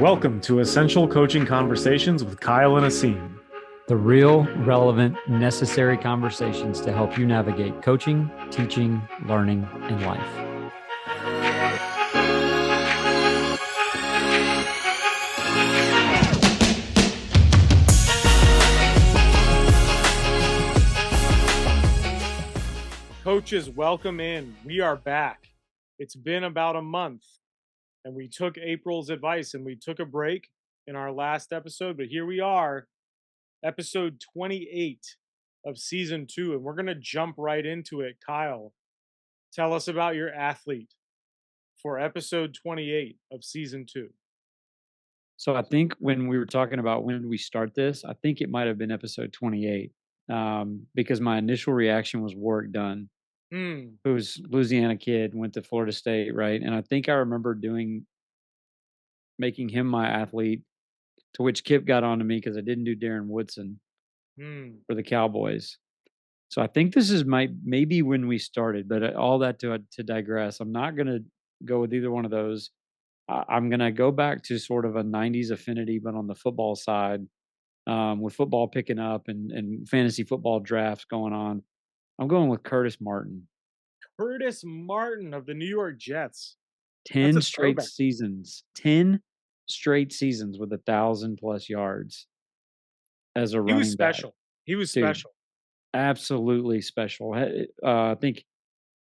Welcome to Essential Coaching Conversations with Kyle and Asim. The real, relevant, necessary conversations to help you navigate coaching, teaching, learning, and life. Coaches, welcome in. We are back. It's been about a month, and we took April's advice and we took a break in our last episode, but here we are, episode 28 of season 2, and we're going to jump right into it. Kyle, tell us about your athlete for episode 28 of season 2. So I think when we were talking about when did we start this, I think it might have been episode 28 because my initial reaction was Warwick Dunn, who was Louisiana kid, went to Florida State, right? And I think I remember making him my athlete, to which Kip got on to me because I didn't do Darren Woodson for the Cowboys. So I think this is maybe when we started, but all that to digress. I'm not going to go with either one of those. I'm going to go back to sort of a 90s affinity, but on the football side, with football picking up and fantasy football drafts going on. I'm going with Curtis Martin. Curtis Martin of the New York Jets. 10 straight seasons. 10 straight seasons with 1,000+ yards as a running back. He was special. He was special. Absolutely special. I think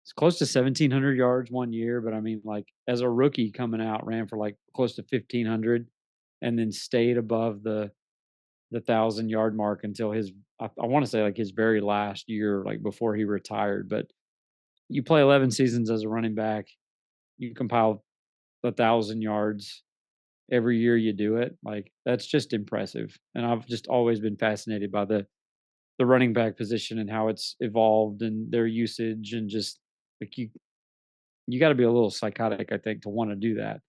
it's close to 1,700 yards one year, but I mean, like as a rookie coming out, ran for like close to 1,500, and then stayed above the 1,000-yard mark until I want to say like his very last year, like before he retired. But you play 11 seasons as a running back, you compile 1,000 yards every year you do it. Like that's just impressive. And I've just always been fascinated by the running back position and how it's evolved and their usage, and just like you got to be a little psychotic, I think, to want to do that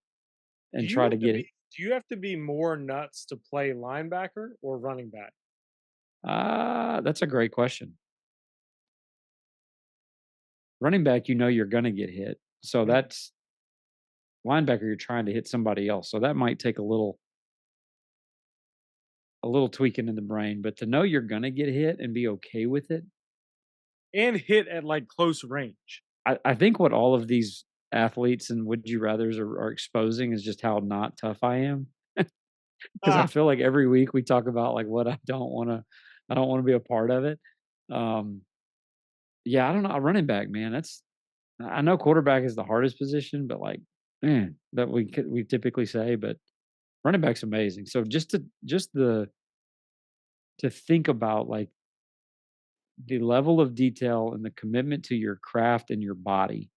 and try to get it. Do you have to be more nuts to play linebacker or running back? That's a great question. Running back, you're going to get hit. So that's linebacker, you're trying to hit somebody else. So that might take a little tweaking in the brain, but to know you're going to get hit and be okay with it. And hit at like close range. I think what all of these athletes and would you rathers are exposing is just how not tough I am. Because I feel like every week we talk about like what I don't want to be a part of it. Yeah, I don't know. Running back, man, I know quarterback is the hardest position, but like, man, that we typically say, but running back's amazing. So to think about like the level of detail and the commitment to your craft and your body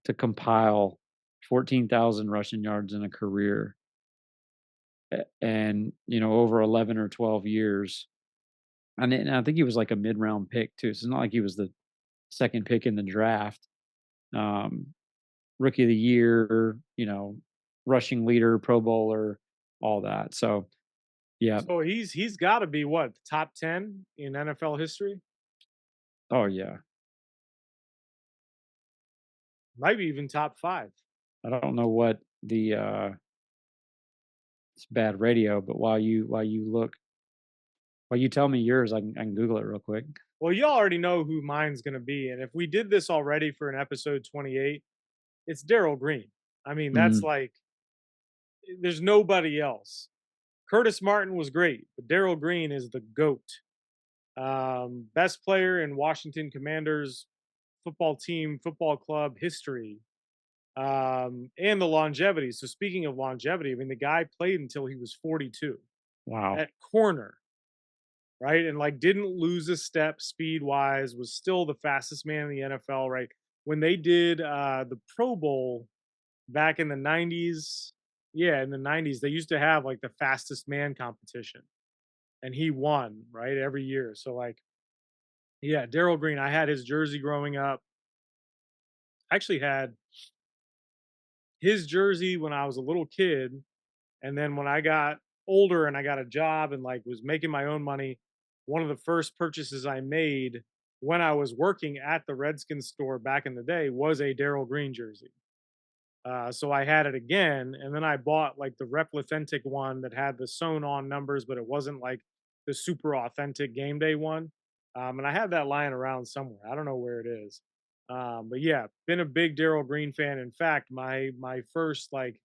to compile 14,000 rushing yards in a career, and over 11 or 12 years. And I think he was like a mid-round pick too. So it's not like he was the second pick in the draft. Rookie of the year, rushing leader, Pro Bowler, all that. So yeah. So he's got to be what, top 10 in NFL history? Oh yeah. Might be even top 5. I don't know what the it's bad radio, but while you tell me yours, I can Google it real quick. Well, you already know who mine's going to be, and if we did this already for an episode 28, it's Darrell Green. I mean, that's like there's nobody else. Curtis Martin was great, but Darrell Green is the GOAT. Best player in Washington Commanders football team, football club history, and the longevity. So speaking of longevity, I mean, the guy played until he was 42. Wow. At corner, right? And like didn't lose a step speed wise, was still the fastest man in the NFL, right? When they did the Pro Bowl back in the 90s, in the 90s, they used to have like the fastest man competition. And he won, right? Every year. So like, yeah, Darrell Green, I had his jersey growing up. I actually had his jersey when I was a little kid. And then when I got older and I got a job and like was making my own money, one of the first purchases I made when I was working at the Redskins store back in the day was a Darrell Green jersey. So I had it again, and then I bought like the Replicentic one that had the sewn on numbers, but it wasn't like the super authentic game day one. And I have that lying around somewhere. I don't know where it is. But yeah, been a big Daryl Green fan. In fact, my first like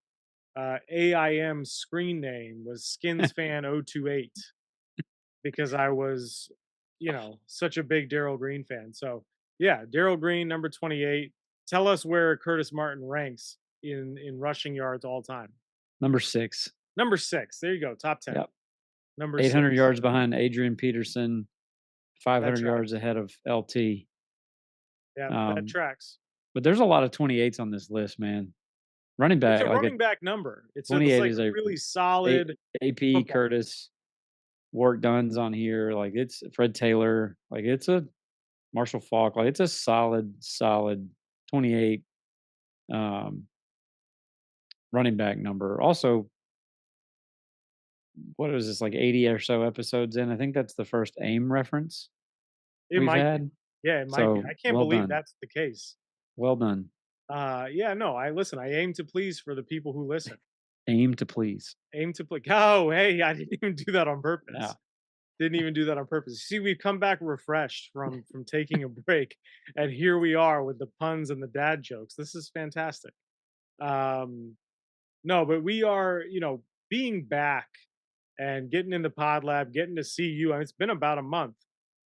AIM screen name was SkinsFan028 because I was, such a big Daryl Green fan. So yeah, Daryl Green, number 28. Tell us where Curtis Martin ranks in rushing yards all time. Number 6. Number six. There you go. Top 10. Yep. Number 800 six. yards behind Adrian Peterson, That 500 yards tracks. ahead of LT. Yeah, that Um, tracks. but there's a lot of 28s on this list, man. Running It's a back, like a running back number. It's 28 like is a really solid AP football. Curtis, Work Dunn's on here. Like it's Fred Taylor. Like it's a Marshall Falk. Like it's a solid 28 um, running back number. Also, what is this, like 80 or so episodes in? I think that's the first AIM reference It we've might be. had. Yeah, it might be. So I can't well believe done. that's the case. Well done. Yeah, no, I listen. I aim to please for the people who listen. Aim to please. Aim to please. Oh, hey, I didn't even do that on Yeah. purpose. Didn't even do that on purpose. See, we've come back refreshed from taking a break, and here we are with the puns and the dad jokes. This is fantastic. Um, no, but we are, being back and getting in the pod lab, getting to see you. I mean, it's been about a month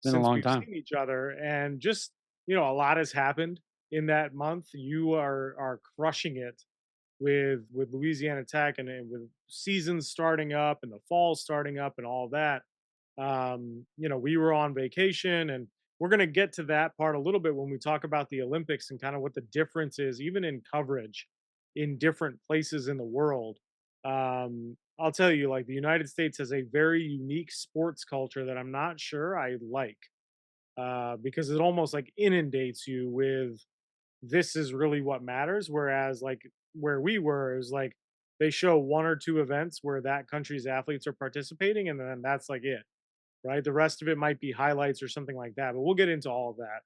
Been a since long we've time. seen each other, and just a lot has happened in that month. You are crushing it with Louisiana Tech and with seasons starting up and the fall starting up and all that. We were on vacation, and we're going to get to that part a little bit when we talk about the Olympics and kind of what the difference is, even in coverage in different places in the world. I'll tell you, like the United States has a very unique sports culture that I'm not sure I like because it almost like inundates you with this is really what matters. Whereas, like where we were, is like they show one or two events where that country's athletes are participating, and then that's like it, right? The rest of it might be highlights or something like that, but we'll get into all of that.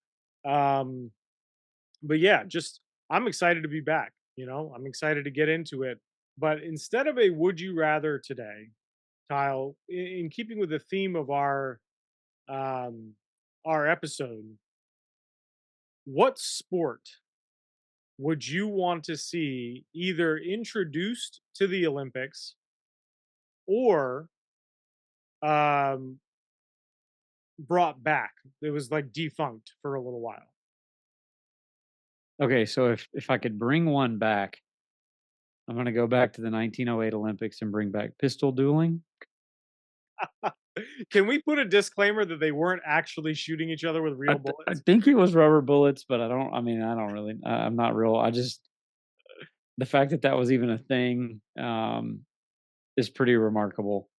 But yeah, just I'm excited to be back. I'm excited to get into it. But instead of a would you rather today, Kyle, in keeping with the theme of um, our episode, what sport would you want to see either introduced to the Olympics or um, brought back? It was like defunct for a little while. Okay, so if I could bring one back, I'm gonna go back to the 1908 Olympics and bring back pistol dueling. Can we put a disclaimer that they weren't actually shooting each other with real I bullets? think it was rubber bullets, but I don't really I'm not real. I just the fact that that was even a thing, is pretty remarkable.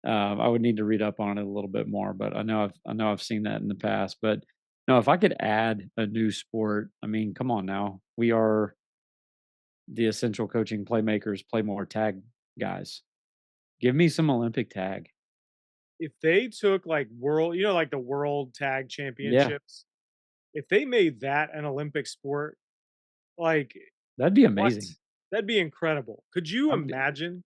I would need to read up on it a little bit more, but I know I've seen that in the past. But no, if I could add a new sport, I mean, come on now. We are the essential coaching playmakers, play more tag guys. Give me some Olympic tag. If they took like like the world tag Yeah, championships, if they made that an Olympic sport, like that'd be what? amazing. That'd be incredible. Could you I'd be, imagine?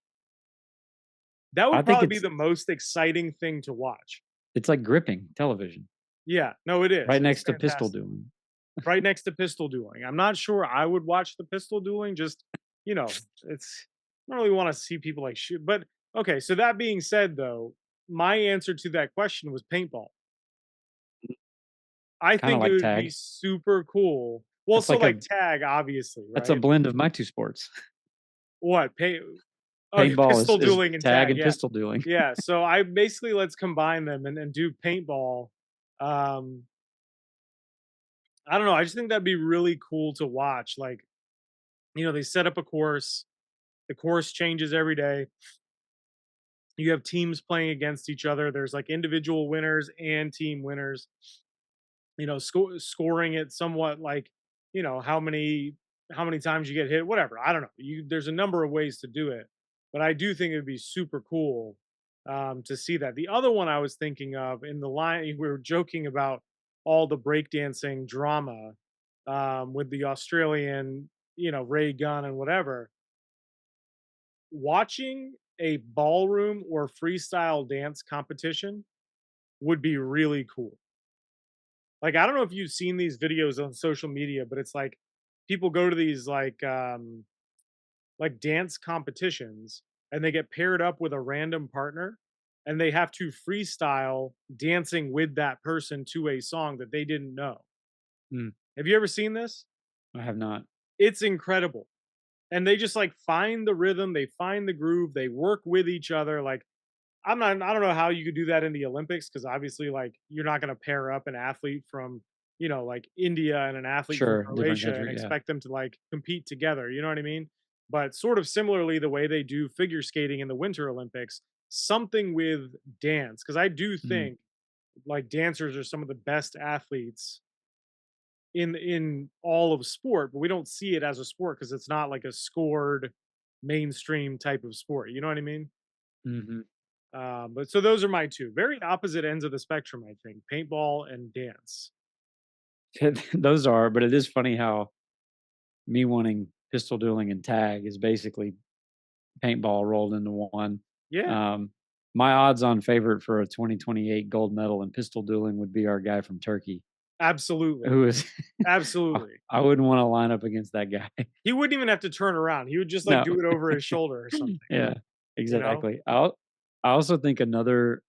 That I would think probably be the most exciting thing to watch. it's like gripping television Yeah, no, it is. right It's next to pistol fantastic. dueling. Right next to pistol dueling. I'm not sure I would watch the pistol dueling. Just it's I don't really want to see people like shoot. But okay, so that being said, though, my answer to that question was paintball. I Kind of think it like would be tag. super cool. Well, That's so like like tag, obviously, that's a right? blend of my two sports. What pay? Oh, Paintball pistol is dueling and tag tag. and Yeah, pistol dueling. yeah. So I basically let's combine them and do paintball. Um, I don't know. I just think that'd be really cool to watch. Like, they set up a course. The course changes every day. You have teams playing against each other. There's like individual winners and team winners. Scoring it somewhat like how many times you get hit, whatever. I don't know. There's a number of ways to do it, but I do think it'd be super cool to see that. The other one I was thinking of in the line, we were joking about all the breakdancing drama with the Australian ray gun and whatever. Watching a ballroom or freestyle dance competition would be really cool. Like, I don't know if you've seen these videos on social media, but it's like people go to these like dance competitions and they get paired up with a random partner and they have to freestyle dancing with that person to a song that they didn't know. Mm, Have you ever seen this? I have not. It's incredible. And they just like find the rhythm, they find the groove, they work with each other. Like, I don't know how you could do that in the Olympics because obviously, like, you're not gonna pair up an athlete from, like, India and an athlete from Sure, different Croatia and country, yeah. expect them to, like, compete together, you know what I mean? But sort of similarly, the way they do figure skating in the Winter Olympics, something with dance, because I do Mm, think, like, dancers are some of the best athletes in all of sport, but we don't see it as a sport because it's not like a scored mainstream type of sport, you know what I mean? mhm. But so those are my 2. Very opposite ends of the spectrum, I think, paintball and dance. Those are, but it is funny how me wanting pistol dueling and tag is basically paintball rolled into one. Yeah, Um, my odds-on favorite for a 2028 gold medal in pistol dueling would be our guy from Turkey, absolutely, who is absolutely. I wouldn't wanna line up against that guy. He wouldn't even have to turn around. He would just, like, No. do it over his shoulder or something, Yeah, you know? exactly. I also think another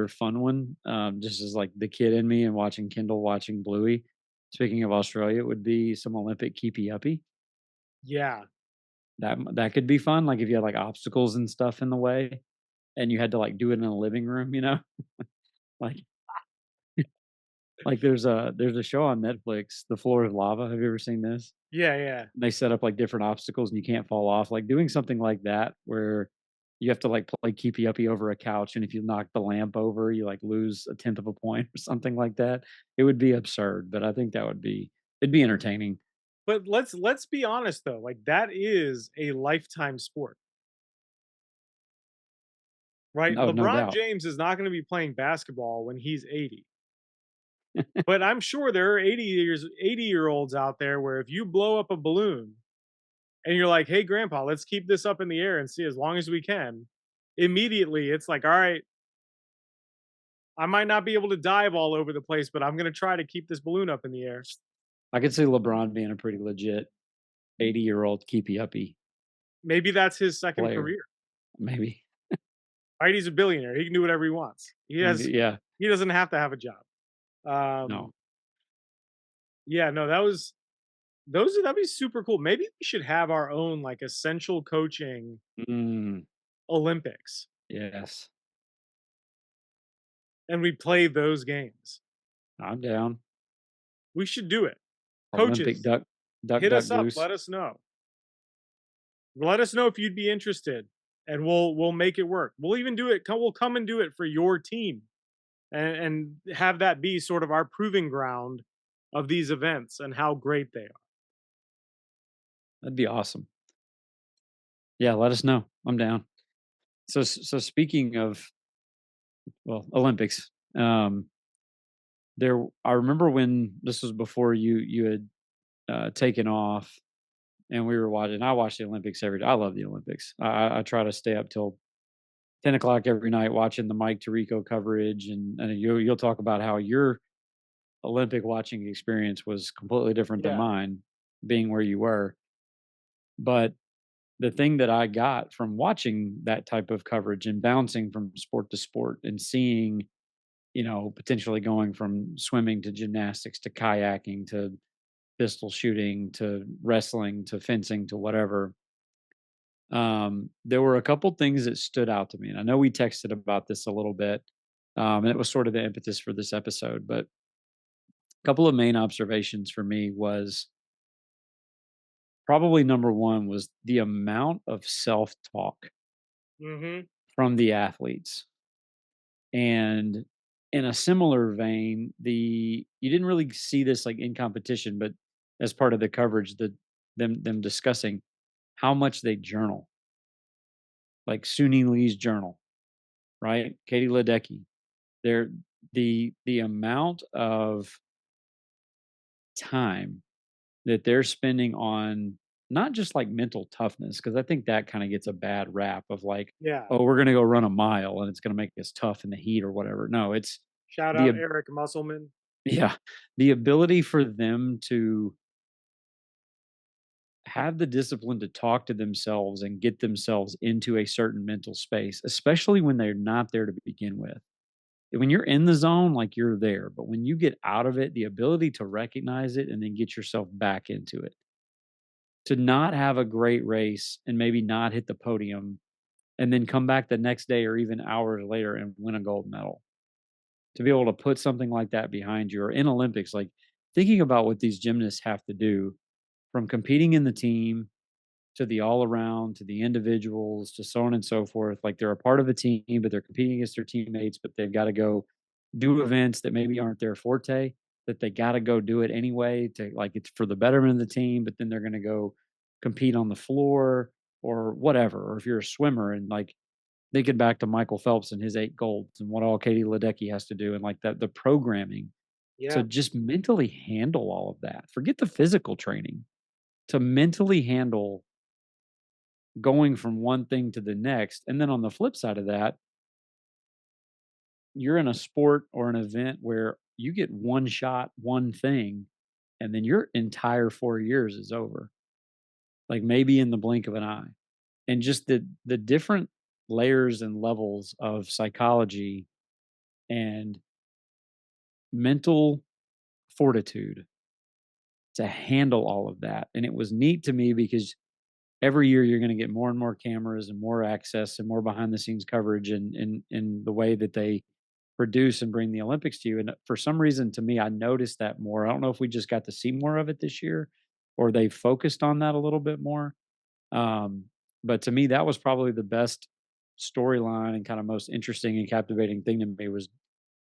fun one, just as, like, the kid in me and watching Kendall watching Bluey, speaking of Australia, would be some Olympic keepy-uppy. Yeah, That could be fun, like, if you had, like, obstacles and stuff in the way, and you had to, like, do it in a living room, you know? Like there's a show on Netflix, The Floor is Lava. Have you ever seen this? yeah, yeah. They set up, like, different obstacles and you can't fall off, like, doing something like that where you have to, like, play keepy-uppy over a couch, and if you knock the lamp over, you, like, lose a tenth of a point or something like that. It would be absurd, but I think it'd be entertaining. But let's be honest, though, like, that is a lifetime sport, right? Oh, no LeBron doubt. James is not gonna be playing basketball when he's 80, but I'm sure there are 80-year-olds out there where if you blow up a balloon and you're like, "Hey, grandpa, let's keep this up in the air and see as long as we can." Immediately, it's like, "All right, I might not be able to dive all over the place, but I'm gonna try to keep this balloon up in the air." I could see LeBron being a pretty legit 80-year-old keepy-uppy Maybe that's his second player, career. maybe. Right? He's a billionaire. He can do whatever he wants. Yeah, He doesn't have to have a job. no. Um, yeah, no, that'd be super cool. Maybe we should have our own like essential coaching Mm, Olympics yes. and we play those games. I'm down. We should do it. Olympic Coaches, duck, hit duck, us up. goose. Let us know. Let us know if you'd be interested, and we'll make it work. We'll even do it. We'll come and do it for your team, and have that be sort of our proving ground of these events and how great they are. That'd be awesome. Yeah, let us know. I'm down. So speaking of, well, Olympics, I remember when this was before you had taken off and we were watching. I watch the Olympics every day. I love the Olympics. I try to stay up till 10 o'clock every night watching the Mike Tirico coverage, and you'll talk about how your Olympic watching experience was completely different than Yeah. mine, being where you were. But the thing that I got from watching that type of coverage and bouncing from sport to sport and seeing, potentially going from swimming to gymnastics to kayaking to pistol shooting to wrestling to fencing to whatever. There were a couple things that stood out to me. And I know we texted about this a little bit. And it was sort of the impetus for this episode, but a couple of main observations for me was probably number one was the amount of self-talk Mhm. from the athletes. And in a similar vein, you didn't really see this like in competition, but as part of the coverage, them discussing how much they journal, like Suni Lee's journal, right? Katie Ledecky. They're the amount of time that they're spending on not just like mental toughness, because I think that kind of gets a bad rap of like, Yeah. oh, we're going to go run a mile and it's going to make us tough in the heat or whatever. No, it's Shout the out Eric Musselman. yeah, the ability for them to have the discipline to talk to themselves and get themselves into a certain mental space, especially when they're not there to begin with. When you're in the zone, like you're there, but when you get out of it, the ability to recognize it and then get yourself back into it. To not have a great race and maybe not hit the podium and then come back the next day or even hours later and win a gold medal. To be able to put something like that behind you or in Olympics, like thinking about what these gymnasts have to do from competing in the team to the all around, to the individuals, to so on and so forth. Like they're a part of a team, but they're competing against their teammates, but they've got to go do events that maybe aren't their forte, that they got to go do it anyway to like it's for the betterment of the team, but then they're going to go compete on the floor or whatever. Or if you're a swimmer and like thinking back to Michael Phelps and his 8 golds and what all Katie Ledecky has to do and like that the programming to Yeah. just mentally handle all of that. Forget the physical training to mentally handle going from one thing to the next. And then on the flip side of that, you're in a sport or an event where you get one shot, one thing, and then your entire 4 years is over, like maybe in the blink of an eye. And just the different layers and levels of psychology and mental fortitude to handle all of that. And it was neat to me because every year you're going to get more and more cameras and more access and more behind the scenes coverage and in the way that they produce and bring the Olympics to you. And for some reason, to me, I noticed that more. I don't know if we just got to see more of it this year or they focused on that a little bit more. Um, but to me, that was probably the best storyline and kind of most interesting and captivating thing to me was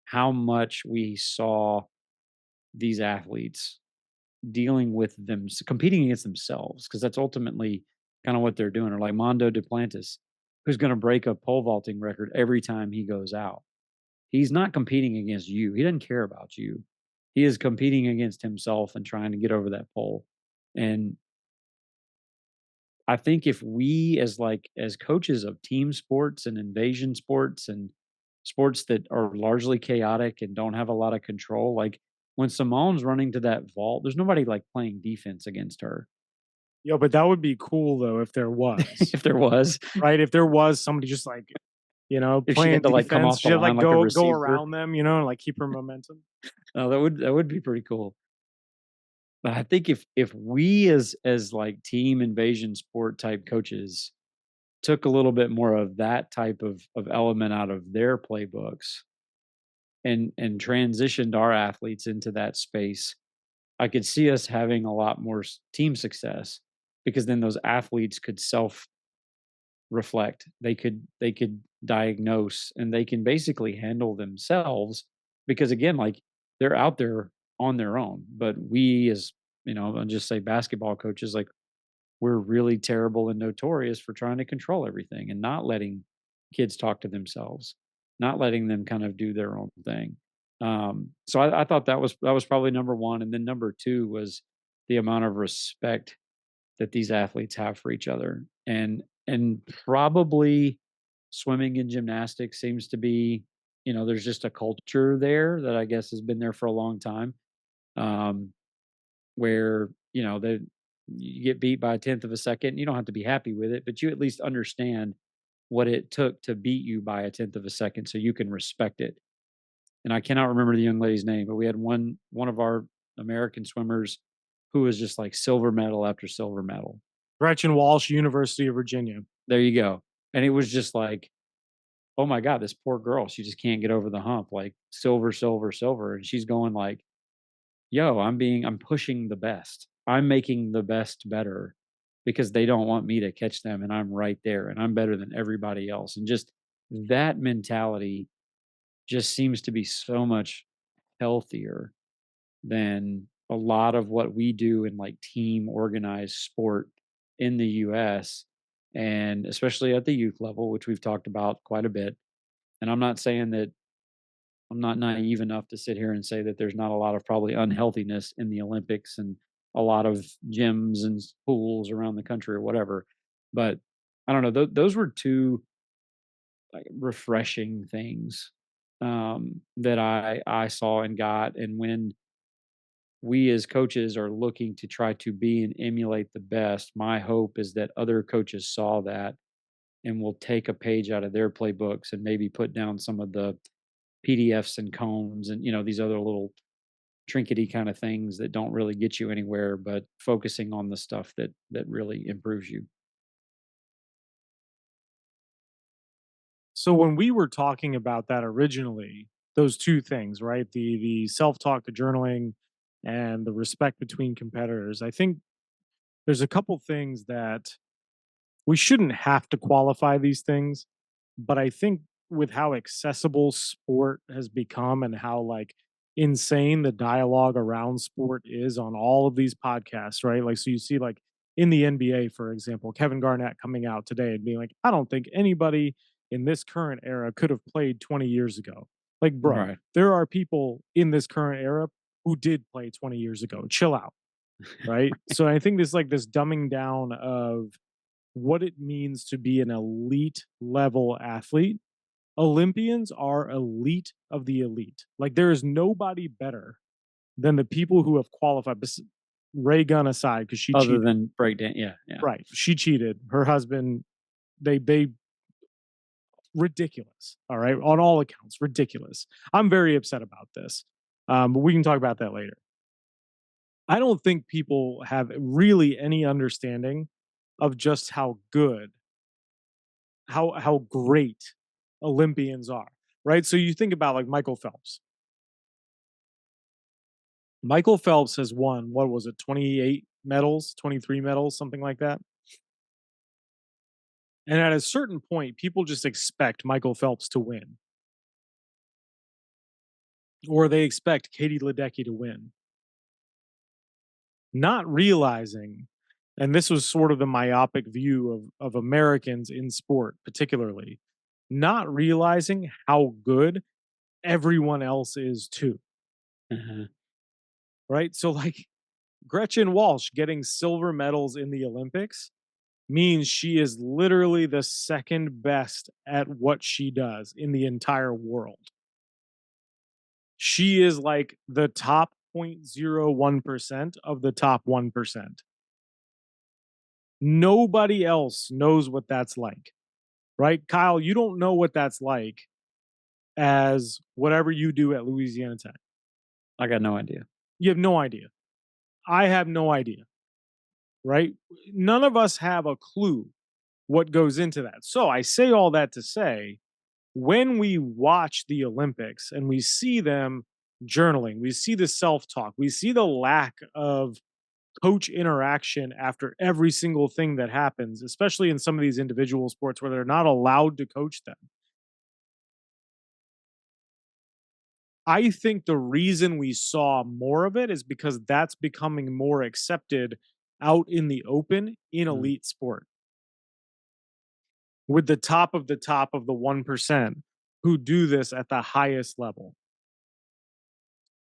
how much we saw these athletes dealing with them competing against themselves because that's ultimately kind of what they're doing. Or like Mondo Duplantis, who's going to break a pole vaulting record every time he goes out. He's not competing against you. He doesn't care about you. He is competing against himself and trying to get over that pole. And I think if we as coaches of team sports and invasion sports and sports that are largely chaotic and don't have a lot of control, like when Simone's running to that vault, there's nobody like playing defense against her. Yo, but that would be cool though if there was, If there was, right? If there was somebody just like, if she playing had to like come defense, off the she had line like like a go receiver, around them, and like keep her momentum. that would be pretty cool. But I think if we as like team invasion sport type coaches took a little bit more of that type of element out of their playbooks and transitioned our athletes into that space, I could see us having a lot more team success because then those athletes could self reflect. They could diagnose and they can basically handle themselves because again, like they're out there on their own. But we as I'll just say basketball coaches, like we're really terrible and notorious for trying to control everything and not letting kids talk to themselves, not letting them kind of do their own thing. So I thought that was probably number one, and then number two was the amount of respect that these athletes have for each other, and probably swimming and gymnastics seems to be, there's just a culture there that I guess has been there for a long time. Um, where you get beat by a tenth of a second. You don't have to be happy with it, but you at least understand what it took to beat you by a tenth of a second, so you can respect it. And I cannot remember the young lady's name, but we had one of our American swimmers who was just like silver medal after silver medal. Gretchen Walsh, University of Virginia. There you go. And it was just like, oh my God, this poor girl, she just can't get over the hump. Like silver, silver, silver. And she's going like, yo, I'm pushing the best. I'm making the best better because they don't want me to catch them and I'm right there and I'm better than everybody else. And just that mentality just seems to be so much healthier than a lot of what we do in like team organized sport in the US and especially at the youth level, which we've talked about quite a bit. And I'm not saying that I'm not naive enough to sit here and say that there's not a lot of probably unhealthiness in the Olympics and a lot of gyms and pools around the country or whatever. But I don't know. Those were two like refreshing things that I saw and got. And when we as coaches are looking to try to be and emulate the best, my hope is that other coaches saw that and will take a page out of their playbooks and maybe put down some of the PDFs and cones and these other little trinkety kind of things that don't really get you anywhere, but focusing on the stuff that really improves you. So when we were talking about that originally, those two things, right? The self-talk, the journaling, and the respect between competitors, I think there's a couple things that we shouldn't have to qualify these things, but I think with how accessible sport has become and how like insane the dialogue around sport is on all of these podcasts, right? Like, so you see like in the NBA, for example, Kevin Garnett coming out today and being like, I don't think anybody in this current era could have played 20 years ago. Like, bro, Right. there are people in this current era who did play 20 years ago. Chill out, right? So I think this like this dumbing down of what it means to be an elite level athlete. Olympians are elite of the elite. Like there is nobody better than the people who have qualified. Ray Gun aside, because she Other cheated. than breakdown, yeah, yeah. Right, she cheated. Her husband, they ridiculous. All right, on all accounts, ridiculous. I'm very upset about this, but we can talk about that later. I don't think people have really any understanding of just how good, how great Olympians are, right? So you think about like Michael Phelps. Michael Phelps has won, what was it, 28 medals, 23 medals, something like that. And at a certain point, people just expect Michael Phelps to win, or they expect Katie Ledecky to win, not realizing, and this was sort of the myopic view of Americans in sport, particularly, not realizing how good everyone else is too, Uh-huh. right? So, like, Gretchen Walsh getting silver medals in the Olympics means she is literally the second best at what she does in the entire world. She is like the top 0.01% of the top 1%. Nobody else knows what that's like, right? Kyle, you don't know what that's like as whatever you do at Louisiana Tech. I got no idea. You have no idea. I have no idea, right? None of us have a clue what goes into that. So I say all that to say, when we watch the Olympics and we see them journaling, we see the self talk, we see the lack of coach interaction after every single thing that happens, especially in some of these individual sports where they're not allowed to coach them. I think the reason we saw more of it is because that's becoming more accepted out in the open in Mm. elite sport with the top of the 1% who do this at the highest level.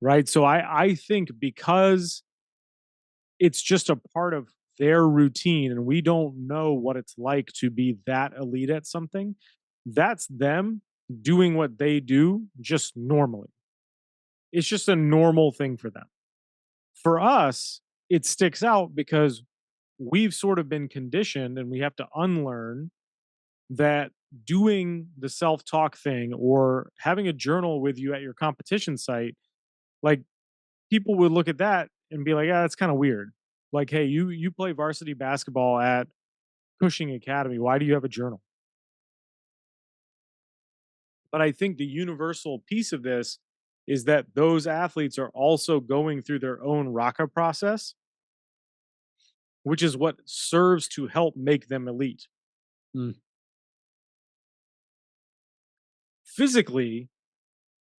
Right. So I think because it's just a part of their routine and we don't know what it's like to be that elite at something, that's them doing what they do just normally. It's just a normal thing for them. For us, it sticks out because we've sort of been conditioned and we have to unlearn that doing the self talk thing or having a journal with you at your competition site, like people would look at that and be like, "Yeah, that's kind of weird." Like, "Hey, you play varsity basketball at Cushing Academy. Why do you have a journal?" But I think the universal piece of this is that those athletes are also going through their own Raka process, which is what serves to help make them elite. Mm. Physically,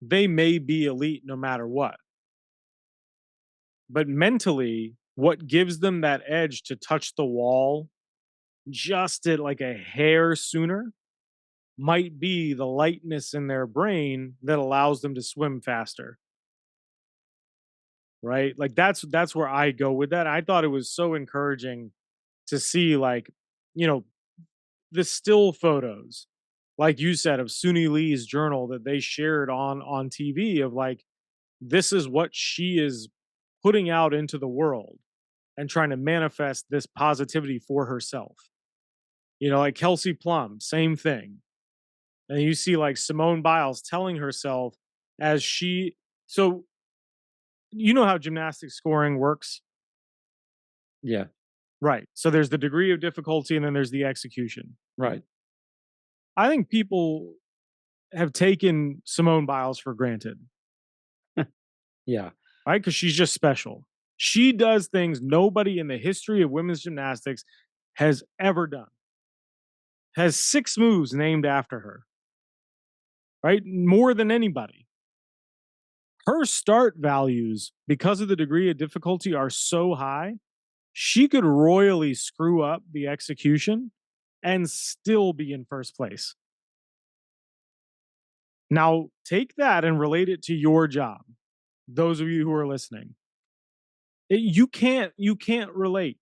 they may be elite no matter what, but mentally, what gives them that edge to touch the wall just at like a hair sooner might be the lightness in their brain that allows them to swim faster. right? Like that's where I go with that. I thought it was so encouraging to see, like, you know, the still photos, like you said, of Suni Lee's journal that they shared on TV of like, this is what she is putting out into the world and trying to manifest this positivity for herself. You know, like Kelsey Plum, same thing. And you see like Simone Biles telling herself as she, so you know how gymnastics scoring works, Yeah. right? So there's the degree of difficulty and then there's the execution. Right. I think people have taken Simone Biles for granted, Yeah. right? Because she's just special. She does things nobody in the history of women's gymnastics has ever done. Has 6 moves named after her, right? More than anybody. Her start values, because of the degree of difficulty, are so high, she could royally screw up the execution and still be in first place. Now, take that and relate it to your job. Those of you who are listening, you can't relate,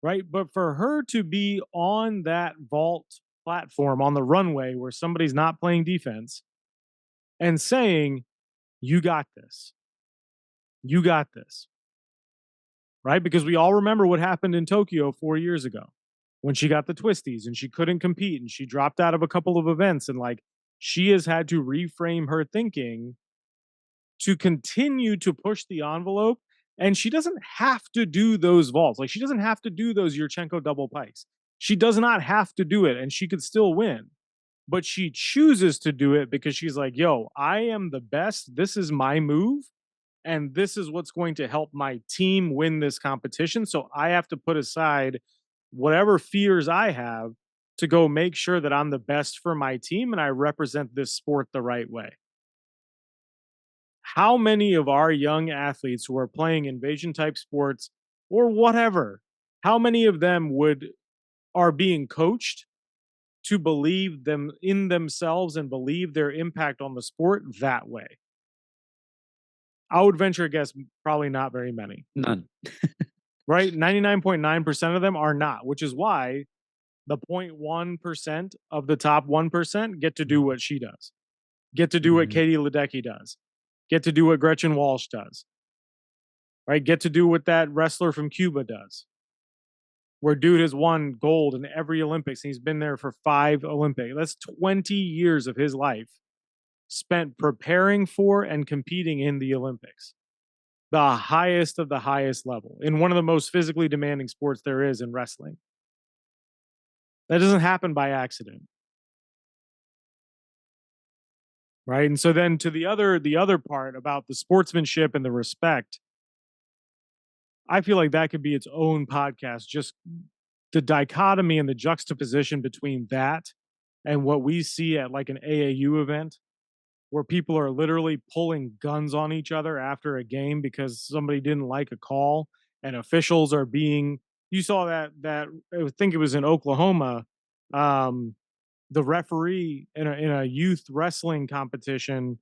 right? But for her to be on that vault platform on the runway where somebody's not playing defense and saying, "You got this. You got this." Right? Because we all remember what happened in Tokyo 4 years ago when she got the twisties and she couldn't compete and she dropped out of a couple of events, and like, she has had to reframe her thinking to continue to push the envelope. And she doesn't have to do those vaults. Like, she doesn't have to do those Yurchenko double pikes. She does not have to do it and she could still win. But she chooses to do it because she's like, yo, I am the best. This is my move. And this is what's going to help my team win this competition. So I have to put aside whatever fears I have to go make sure that I'm the best for my team and I represent this sport the right way. How many of our young athletes who are playing invasion type sports or whatever, how many of them would are being coached to believe them in themselves and believe their impact on the sport that way? I would venture a guess probably not very many, None. right? 99.9% of them are not, which is why the 0.1% of the top 1% get to do Mhm. what she does, get to do what Mhm. Katie Ledecky does, get to do what Gretchen Walsh does, right? Get to do what that wrestler from Cuba does, where dude has won gold in every Olympics and he's been there for 5 Olympics. That's 20 years of his life spent preparing for and competing in the Olympics, the highest of the highest level in one of the most physically demanding sports there is in wrestling. That doesn't happen by accident, right? And so then to the other part about the sportsmanship and the respect, I feel like that could be its own podcast. Just the dichotomy and the juxtaposition between that and what we see at like an AAU event where people are literally pulling guns on each other after a game because somebody didn't like a call and officials are being, you saw that I think it was in Oklahoma, um the referee in a youth wrestling competition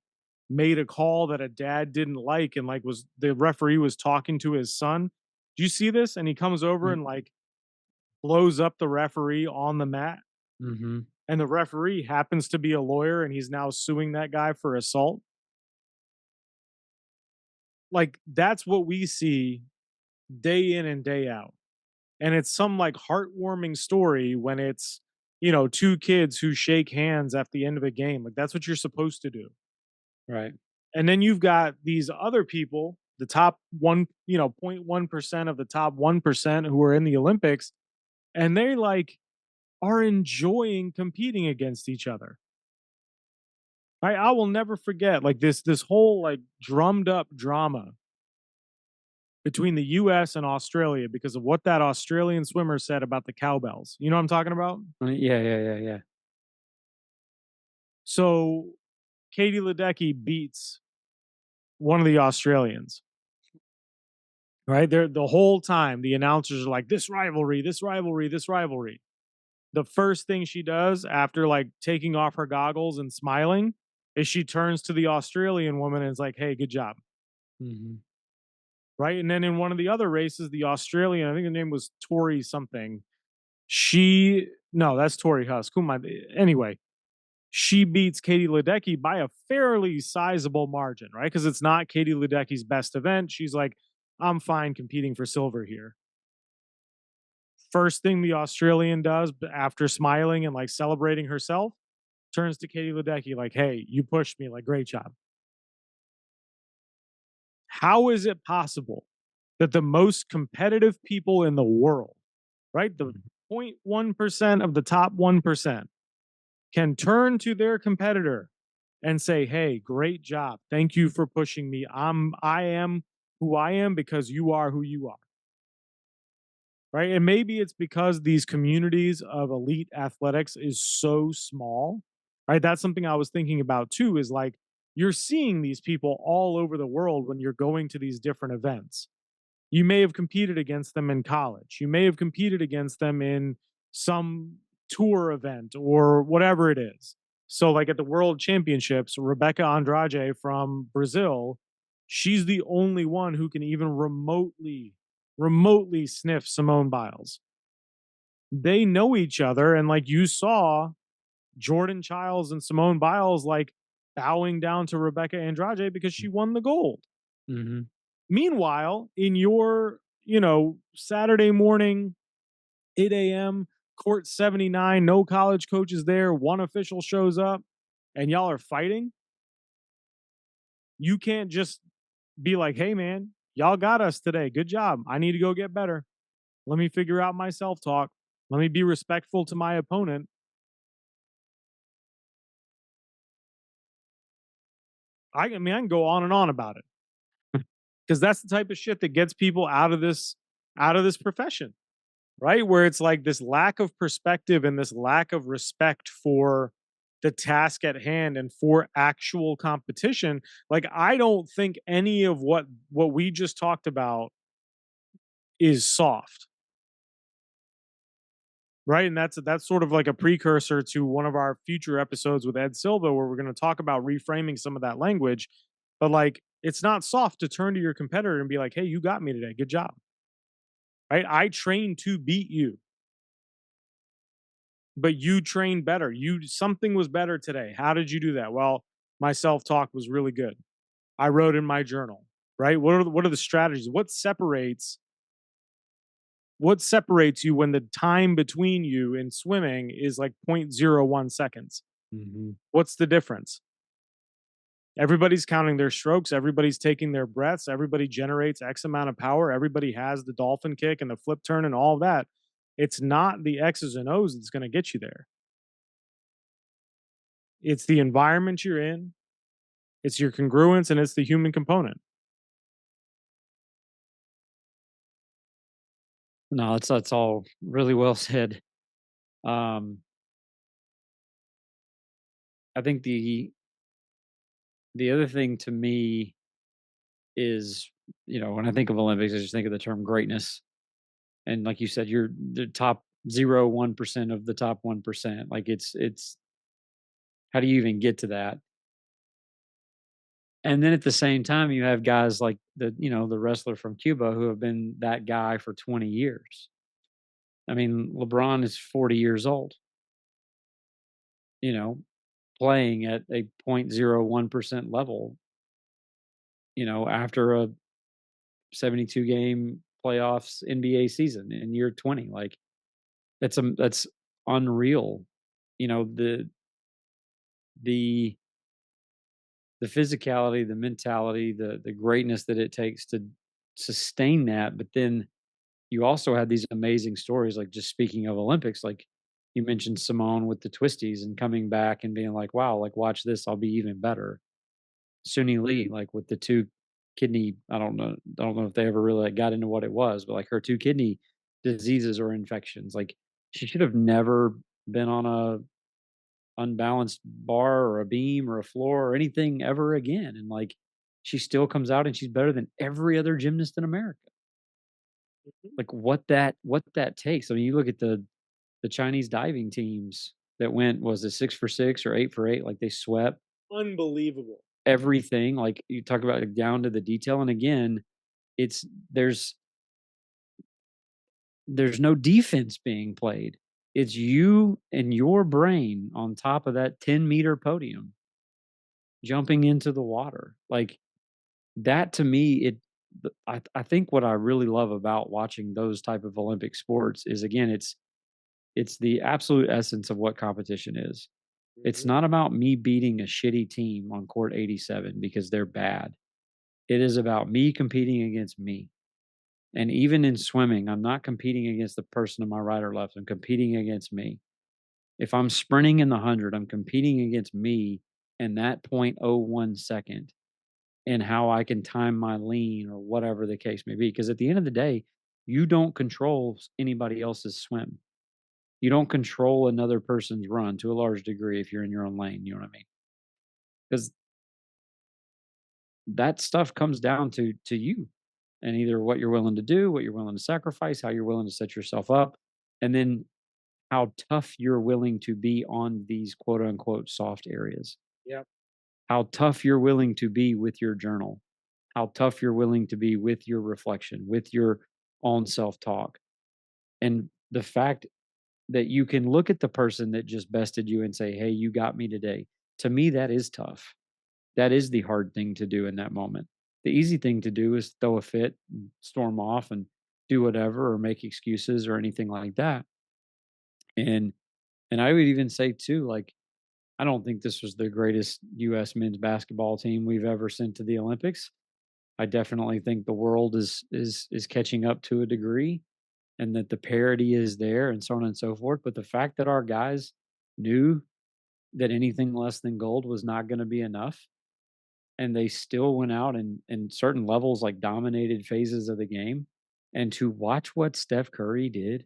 made a call that a dad didn't like, and like, was the referee was talking to his son. Do you see this? And he comes over Mm, and like blows up the referee on the mat, mhm. and the referee happens to be a lawyer and he's now suing that guy for assault. Like, that's what we see day in and day out. And it's some like heartwarming story when it's, two kids who shake hands at the end of a game. Like, that's what you're supposed to do. Right. And then you've got these other people, the top 0.1% of the top 1% who are in the Olympics, and they like are enjoying competing against each other. I will never forget like this whole like drummed up drama between the US and Australia because of what that Australian swimmer said about the cowbells. You know what I'm talking about? Yeah, yeah, yeah, yeah. So Katie Ledecky beats one of the Australians, right? They're the whole time the announcers are like, this rivalry, this rivalry, this rivalry. The first thing she does after like taking off her goggles and smiling is she turns to the Australian woman and is like, hey, good job. Mhm. right? And then in one of the other races, the Australian, I think the name was Tori something. She no, that's Tori Husk. Who am I? Anyway, she beats Katie Ledecky by a fairly sizable margin, right? Because it's not KatieLedecky's best event. She's like, I'm fine competing for silver here. First thing the Australian does after smiling and like celebrating herself, turns to Katie Ledecky like, "Hey, you pushed me. Like, great job." How is it possible that the most competitive people in the world, right, the Mhm. 0.1% of the top 1%, can turn to their competitor and say, "Hey, great job. Thank you for pushing me. I am who I am because you are who you are." Right? And maybe it's because these communities of elite athletics is so small. Right? That's something I was thinking about too is like you're seeing these people all over the world when you're going to these different events. You may have competed against them in college. You may have competed against them in some tour event or whatever it is. So, like at the World Championships, Rebecca Andrade from Brazil, she's the only one who can even remotely sniff Simone Biles. They know each other, and like you saw Jordan Childs and Simone Biles like bowing down to Rebecca Andrade because she won the gold. Mhm. Meanwhile, in your, Saturday morning, 8 a.m., court 79, no college coaches there, one official shows up, and y'all are fighting, you can't just be like, hey, man, y'all got us today. Good job. I need to go get better. Let me figure out my self talk. Let me be respectful to my opponent. I can go on and on about it because that's the type of shit that gets people out of this profession, right? Where it's like this lack of perspective and this lack of respect for the task at hand and for actual competition. Like I don't think any of what we just talked about is soft, right? And that's sort of like a precursor to one of our future episodes with Ed Silva where we're going to talk about reframing some of that language. But like it's not soft to turn to your competitor and be like, "Hey, you got me today. Good job." Right? I trained to beat you, but you trained better. You something was better today. How did you do that? Well, my self-talk was really good. I wrote in my journal, right? What are the strategies? What separates you when the time between you in swimming is like 0.01 seconds? Mhm. What's the difference? Everybody's counting their strokes, everybody's taking their breaths, everybody generates X amount of power, everybody has the dolphin kick and the flip turn and all of that. It's not the X's and O's that's going to get you there. It's the environment you're in, it's your congruence, and it's the human component. No, that's all really well said. Um, I think the other thing to me is, when I think of Olympics, I just think of the term greatness. And like you said, you're the top 0.01% of the top 1%. Like it's how do you even get to that? And then at the same time, you have guys like the wrestler from Cuba who have been that guy for 20 years. I mean, LeBron is 40 years old, you know, playing at a 0.01% level, after a 72 game playoffs NBA season in year 20. Like that's unreal. You know, the the physicality, the mentality, the greatness that it takes to sustain that. But then you also had these amazing stories, like just speaking of Olympics, like you mentioned Simone with the twisties and coming back and being like, wow, like watch this, I'll be even better. Suni Lee, like with the two kidney, I don't know if they ever really like got into what it was, but like her two kidney diseases or infections, like she should have never been on a unbalanced bar or a beam or a floor or anything ever again. And like she still comes out and she's better than every other gymnast in America. Like what that takes. I mean, you look at the Chinese diving teams that went, was it 6 for 6 or 8 for 8? Like they swept. Unbelievable. everything, like you talk about, like, down to the detail, and again, it's there's no defense being played. It's you and your brain on top of that 10-meter podium jumping into the water. Like, that to me, I think what I really love about watching those type of Olympic sports is, again, it's the absolute essence of what competition is. It's Mhm. not about me beating a shitty team on court 87 because they're bad. It is about me competing against me. And even in swimming, I'm not competing against the person to my right or left. I'm competing against me. If I'm sprinting in the 100, I'm competing against me and that point oh 0.01 second and how I can time my lean or whatever the case may be. Because at the end of the day, you don't control anybody else's swim. You don't control another person's run to a large degree if you're in your own lane. You know what I mean? Because that stuff comes down to you and either what you're willing to do, what you're willing to sacrifice, how you're willing to set yourself up, and then how tough you're willing to be on these quote unquote soft areas. Yep. How tough you're willing to be with your journal. How tough you're willing to be with your reflection, with your own self-talk. And the fact that you can look at the person that just bested you and say, "Hey, you got me today." To me, that is tough. That is the hard thing to do in that moment. The easy thing to do is throw a fit, and storm off, and do whatever, or make excuses or anything like that. And I would even say too, like, I don't think this was the greatest U.S. men's basketball team we've ever sent to the Olympics. I definitely think the world is catching up to a degree, and that the parity is there, and so on and so forth. But the fact that our guys knew that anything less than gold was not going to be enough, and they still went out and in certain levels, like, dominated phases of the game. And to watch what Steph Curry did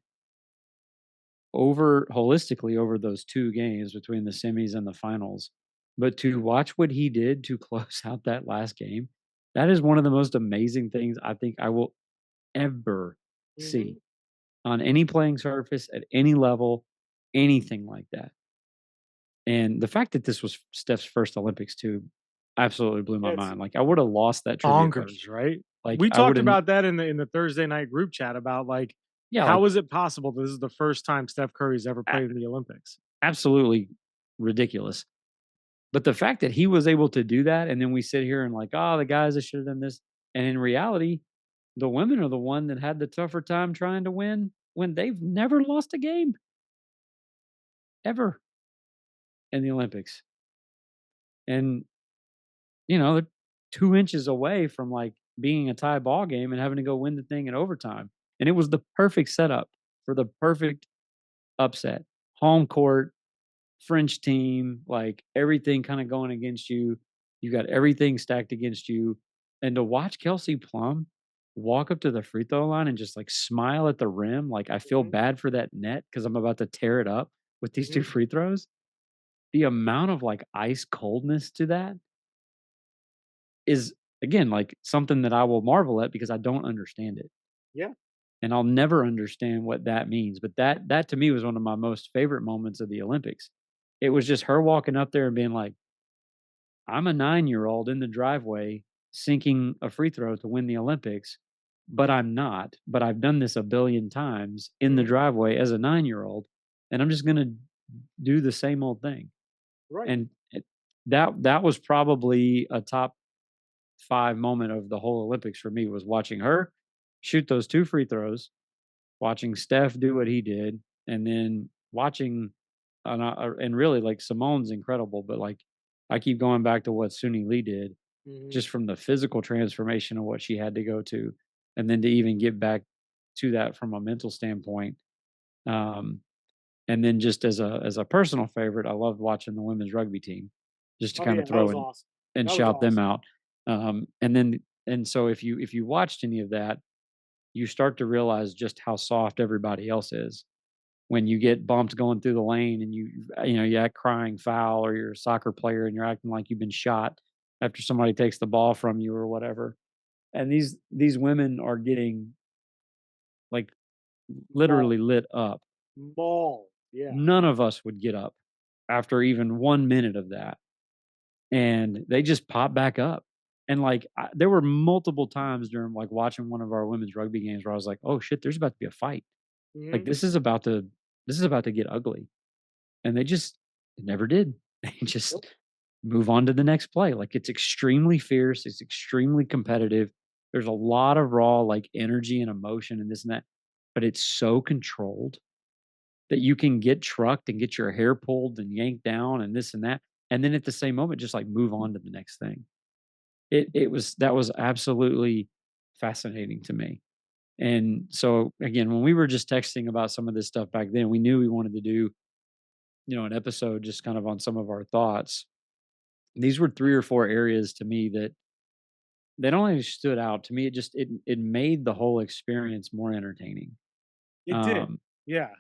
over holistically over those 2 games between the semis and the finals, but to watch what he did to close out that last game, that is one of the most amazing things I think I will ever see Mhm. on any playing surface at any level, anything like that. And the fact that this was Steph's first Olympics too absolutely blew my It's mind. Like, I would have lost that trivia question. bonkers, right? Like, We I would talked have, about that in the Thursday night group chat about, like, yeah, like, how is it possible this is the first time Steph Curry's ever a played in the Olympics? absolutely ridiculous. But the fact that he was able to do that, and then we sit here and like, "Oh, the guys that should have done this," and in reality, the women are the one that had the tougher time trying to win when they've never lost a game ever in the Olympics. And, they're 2 inches away from, like, being a tie ball game and having to go win the thing in overtime. And it was the perfect setup for the perfect upset. Home court, French team, like, everything kinda going against you. You got everything stacked against you, and to watch Kelsey Plum walk up to the free throw line and just, like, smile at the rim, like, I feel Mhm, bad for that net because 'cause I'm about to tear it up with these 2 mhm. free throws. The amount of, like, ice coldness to that is, again, like, something that I will marvel at because I don't understand it, Yeah. and I'll never understand what that means. But that to me was one of my most favorite moments of the Olympics. It was just her walking up there and being like, "I'm a 9-year-old in the driveway sinking a free throw to win the Olympics, but I'm not. But I've done this a billion times in the Mhm. driveway as a 9-year-old, and I'm just gonna do the same old thing." Right. And that was probably a top 5 moment of the whole Olympics for me, was watching her shoot those 2 free throws, watching Steph do what he did, and then watching and really, like, Simone's incredible, but, like, I keep going back to what Suni Lee did, Mhm. just from the physical transformation of what she had to go to, and then to even get back to that from a mental standpoint. Um, and then just as a personal favorite, I loved watching the women's rugby team, just to Oh, kinda yeah, that throw was in awesome. and That was shout them awesome. out. And so if you watched any of that, you start to realize just how soft everybody else is. When you get bumped going through the lane and you act crying foul, or you're a soccer player and you're acting like you've been shot after somebody takes the ball from you or whatever. And these women are getting, like, Mauled. literally lit up. Mauled. Yeah. None of us would get up after even 1 minute of that. and they just pop back up. And like there were multiple times during like watching one of our women's rugby games where I was like, "Oh shit, there's about to be a fight. Like Mhm. this is about to get ugly." And they just never did. They Nope. just move on to the next play. Like it's extremely fierce, it's extremely competitive. There's a lot of raw like energy and emotion and this and that, but it's so controlled that you can get trucked and get your hair pulled and yanked down and this and that. And then at the same moment, just like move on to the next thing. It was that was absolutely fascinating to me. And so again, when we were just texting about some of this stuff back then, we knew we wanted to do, an episode just kind of on some of our thoughts. These were 3 or 4 areas to me that not only stood out to me, it made the whole experience more entertaining. It did. Um, Yeah.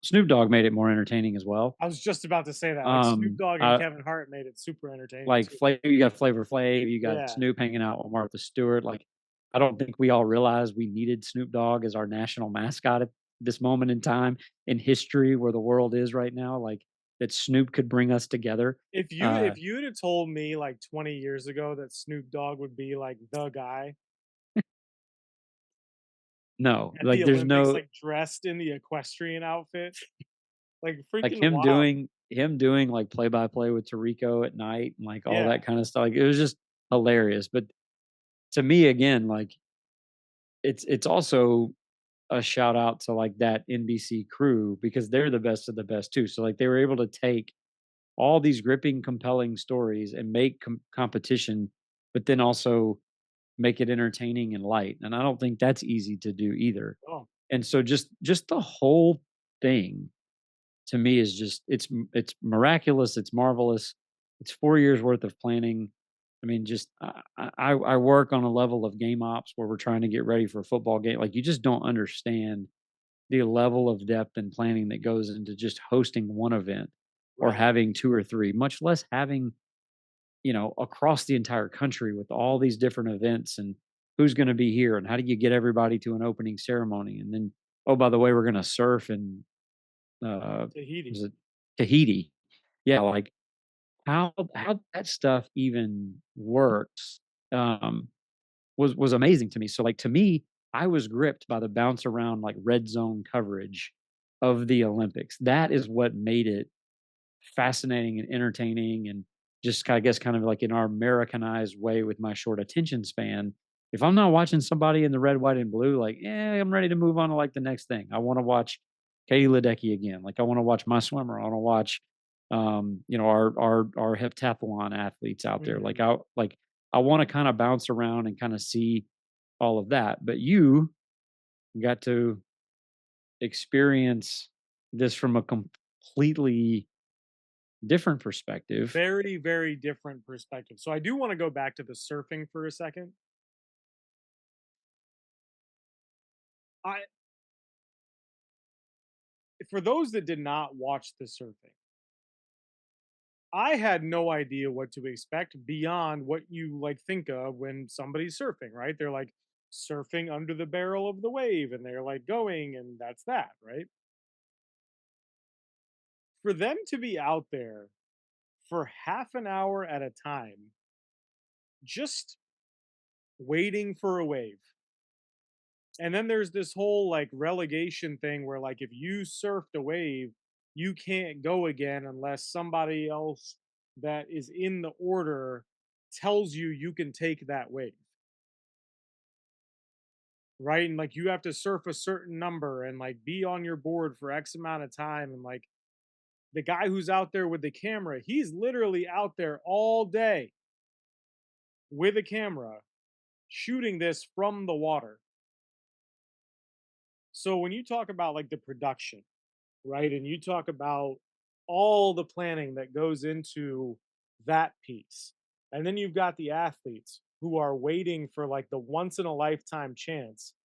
Snoop Dogg made it more entertaining as well. I was just about to say that, like, Snoop Dogg and I Kevin Hart made it super entertaining like too. You got Flavor Flav, you got Yeah. Snoop hanging out with Martha Stewart. Like, I don't think we all realized we needed Snoop Dogg as our national mascot at this moment in time in history where the world is right now. Like that Snoop could bring us together. If you'd have told me, like, 20 years ago that Snoop Dogg would be, like, the guy No, at the like there's Olympics, no like, dressed in the equestrian outfit, like, like freaking wild. him doing like play by play with Tarico at night and like all Yeah, that kind of stuff. Like it was just hilarious. But to me, again, like it's also a shout out to like that NBC crew because they're the best of the best too. So like they were able to take all these gripping, compelling stories and make competition, but then also make it entertaining and light. And I don't think that's easy to do either. oh, And so just the whole thing to me is just it's miraculous, it's marvelous. It's 4 years worth of planning. I mean, just I work on a level of game ops where we're trying to get ready for a football game. Like you just don't understand the level of depth and planning that goes into just hosting one event or right. having 2 or 3, much less having, across the entire country with all these different events and who's going to be here and how do you get everybody to an opening ceremony and then oh by the way we're going to surf in Tahiti. was it Tahiti? Yeah, like how that stuff even works um, was amazing to me. So like to me, I was gripped by the bounce around like red zone coverage of the Olympics. That is what made it fascinating and entertaining and just I guess kind of like in our Americanized way with my short attention span. If I'm not watching somebody in the red, white, and blue, like, yeah, I'm ready to move on to like the next thing. I want to watch Katie Ledecky again. Like I want to watch my swimmer. I want to watch our heptathlon athletes out there. Mhm. I want to kind of bounce around and kind of see all of that. But you got to experience this from a completely different perspective. Very, very different perspective. So I do wanna go back to the surfing for a second. I For those that did not watch the surfing, I had no idea what to expect beyond what you, like, think of when somebody's surfing, right? They're, like, surfing under the barrel of the wave, and they're, like, going, and that's that, right? For them to be out there for half an hour at a time, just waiting for a wave. And then there's this whole like relegation thing where like if you surfed a wave, you can't go again unless somebody else that is in the order tells you you can take that wave. Right? And like you have to surf a certain number and like be on your board for X amount of time. And like the guy who's out there with the camera, he's literally out there all day with a camera shooting this from the water. So when you talk about like the production, right? And you talk about all the planning that goes into that piece. And then you've got the athletes who are waiting for like the once in a lifetime chance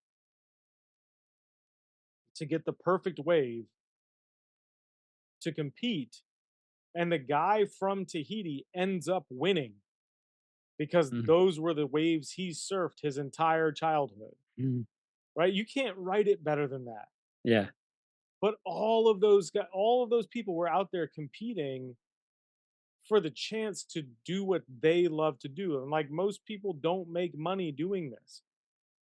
to get the perfect wave to compete. And the guy from Tahiti ends up winning because Mhm, those were the waves he surfed his entire childhood, mhm. right? You can't write it better than that. Yeah, But all of those people were out there competing for the chance to do what they love to do. And like most people don't make money doing this.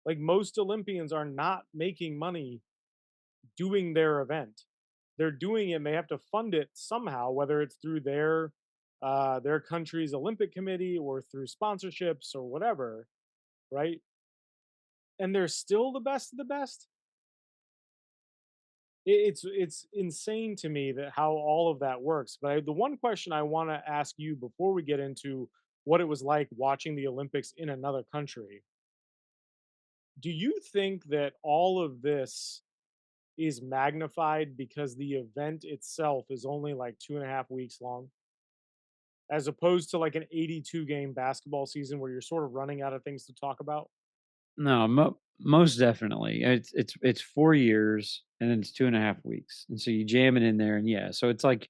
Like most Olympians are not making money doing their event. They're doing it and they have to fund it somehow, whether it's through their country's Olympic committee or through sponsorships or whatever, right? And they're still the best of the best. It's insane to me that how all of that works. But the one question I want to ask you before we get into what it was like watching the Olympics in another country, do you think that all of this is magnified because the event itself is only like 2.5 weeks long, as opposed to like an 82 game basketball season where you're sort of running out of things to talk about? No, most definitely. It's 4 years and then it's 2.5 weeks, and so you jam it in there, and yeah, so it's like,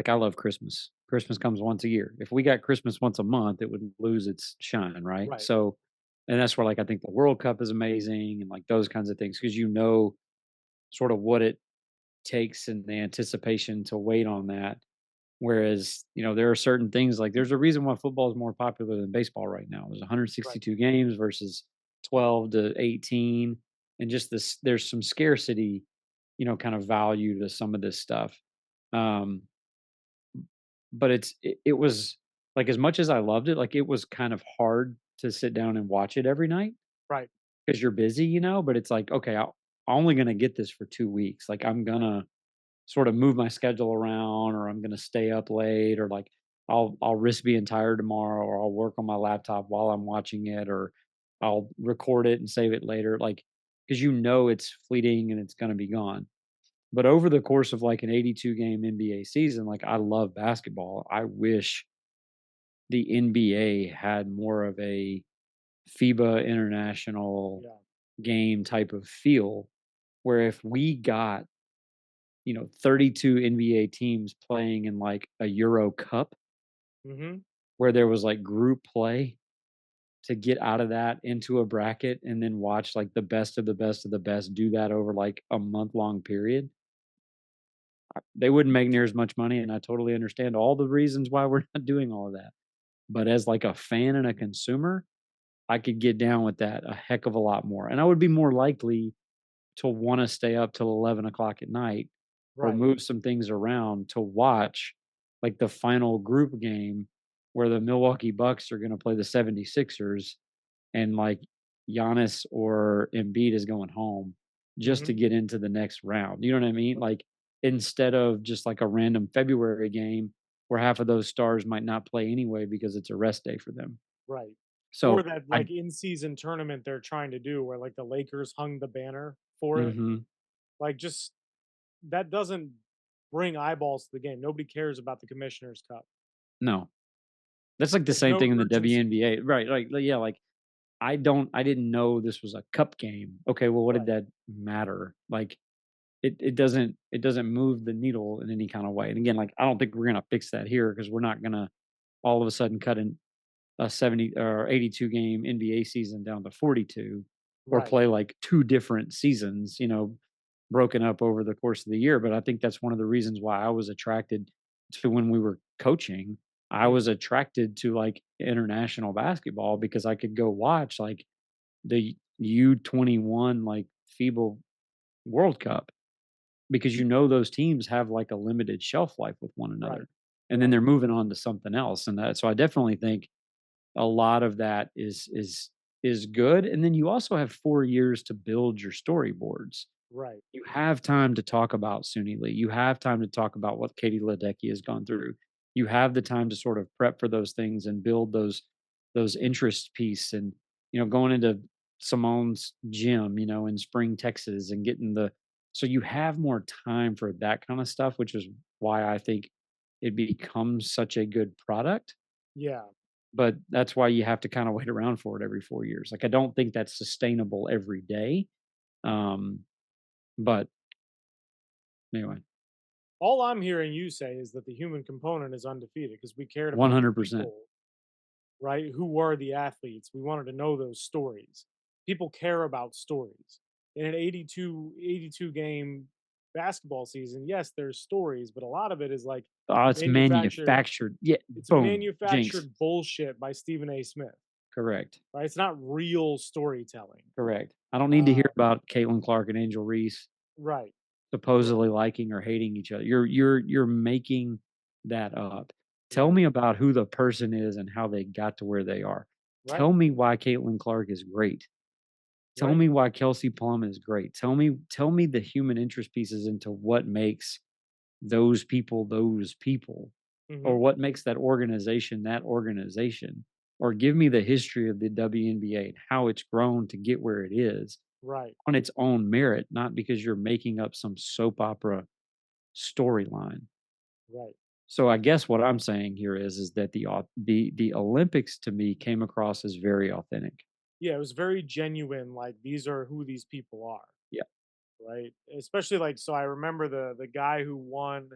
I love Christmas. Christmas comes once a year. If we got Christmas once a month, it would lose its shine, right? Right, So and that's where, like, I think the World Cup is amazing and, like, those kinds of things because you know sort of what it takes and the anticipation to wait on that. Whereas, there are certain things like there's a reason why football is more popular than baseball right now. There's right, 162 games versus 12 to 18. And just this, there's some scarcity, kind of value to some of this stuff. Um, but it was like as much as I loved it, like it was kind of hard to sit down and watch it every night right, because you're busy, but it's like, okay, I'm only going to get this for 2 weeks. Like I'm going right, to sort of move my schedule around or I'm gonna stay up late or like I'll risk being tired tomorrow or I'll work on my laptop while I'm watching it or I'll record it and save it later. Like because it's fleeting and it's gonna be gone. But over the course of like an 82 game NBA season, like I love basketball. I wish the NBA had more of a FIBA international yeah, game type of feel where if we got 32 NBA teams playing in like a Euro Cup hmm, where there was like group play to get out of that into a bracket and then watch like the best of the best of the best do that over like a month-long period. They wouldn't make near as much money, and I totally understand all the reasons why we're not doing all of that. But as like a fan and a consumer, I could get down with that a heck of a lot more, and I would be more likely to wanna stay up till 11 o'clock at night or right, move some things around to watch, like, the final group game where the Milwaukee Bucks are gonna play the 76ers and, like, Giannis or Embiid is going home just to hmm, get into the next round, you know what I mean? Like, instead of just, like, a random February game where half of those stars might not play anyway because it's a rest day for them. right. Or So, that I like in season tournament they're trying to do where like the Lakers hung the banner for it. Mhm. Like just that doesn't bring eyeballs to the game. Nobody cares about the Commissioner's Cup. No. That's like the There's same no thing in the urgency. WNBA. Right, like, yeah, like, I didn't know this was a cup game. Okay, well, what did Right, that matter? Like, it doesn't move the needle in any kind of way, and again, like, I don't think we're gonna fix that here because 'cause we're not gonna all of a sudden cut in a 70 or 82 game NBA season down to 42 or right. play like 2 different seasons, broken up over the course of the year, but I think that's one of the reasons why I was attracted to when we were coaching. I Mm, was attracted to, like, international basketball because I could go watch, like, the U21, like, FIBA World Cup because those teams have, like, a limited shelf life with one right, another, and then right, they're moving on to something else, and that so I definitely think a lot of that is good, and then you also have 4 years to build your storyboards. right. You have time to talk about Suni Lee. You have time to talk about what Katie Ledecky has gone through. You have the time to sort of prep for those things and build those interest piece and, going into Simone's gym, in Spring, Texas and getting the so you have more time for that kind of stuff, which is why I think it becomes such a good product. Yeah. But that's why you have to kind of wait around for it every 4 years. Like I don't think that's sustainable every day. Um, but anyway. All I'm hearing you say is that the human component is undefeated because we cared about the 100%. people, right? Who were the athletes? We wanted to know those stories. People care about stories. In an 82 game basketball season, yes, there's stories, but a lot of it is like Oh, it's manufactured. manufactured. Yeah, It's boom, jinx. manufactured bullshit by Stephen A. Smith, Correct, right? It's not real storytelling. correct. I don't need to hear Uh, about Caitlin Clark and Angel Reese right, r- supposedly liking or hating each other. You're making that up. Tell right, me about who the person is and how they got to where they are. right, Tell me why Caitlin Clark is great. Tell right. me why Kelsey Plum is great. Tell me the human interest pieces into what makes those people, Hmm. or what makes that organization, or give me the history of the WNBA and how it's grown to get where it is Right, on its own merit, not because you're making up some soap opera storyline. right. So I guess what I'm saying here is that the Olympics to me came across as very authentic. Yeah, it was very genuine. Like these are who these people are, Yeah. right? Especially like so. I remember the guy who won.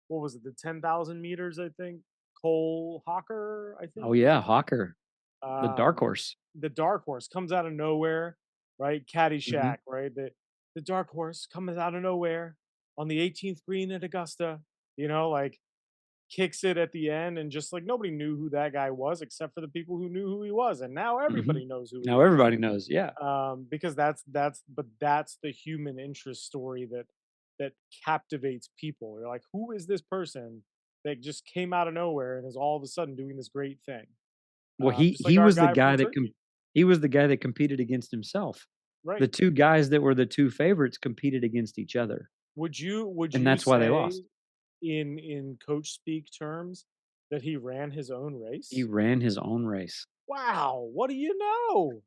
What was it? The 10,000 meters, I think. Cole Hawker, I Oh think. yeah, Hawker, the dark Um, horse. the dark horse comes out of nowhere, right? Mhm. Caddyshack, right? The dark horse comes out of nowhere on the 18th green at Augusta. Like kicks it at the end, and just like nobody knew who that guy was except for the people who knew who he was, and now Mhm. everybody knows who he Now is. everybody knows. Yeah. Because that's the human interest story that captivates people. You're like, who is this person that just came out of nowhere and is all of a sudden doing this great thing? Well, Just like our guy from Turkey, he was the guy that competed against himself. The right? 2 guys that were the 2 favorites competed against each other, Would and you that's why they say lost. in coach speak terms that he ran his own He race? ran his own race. Wow, what do you know?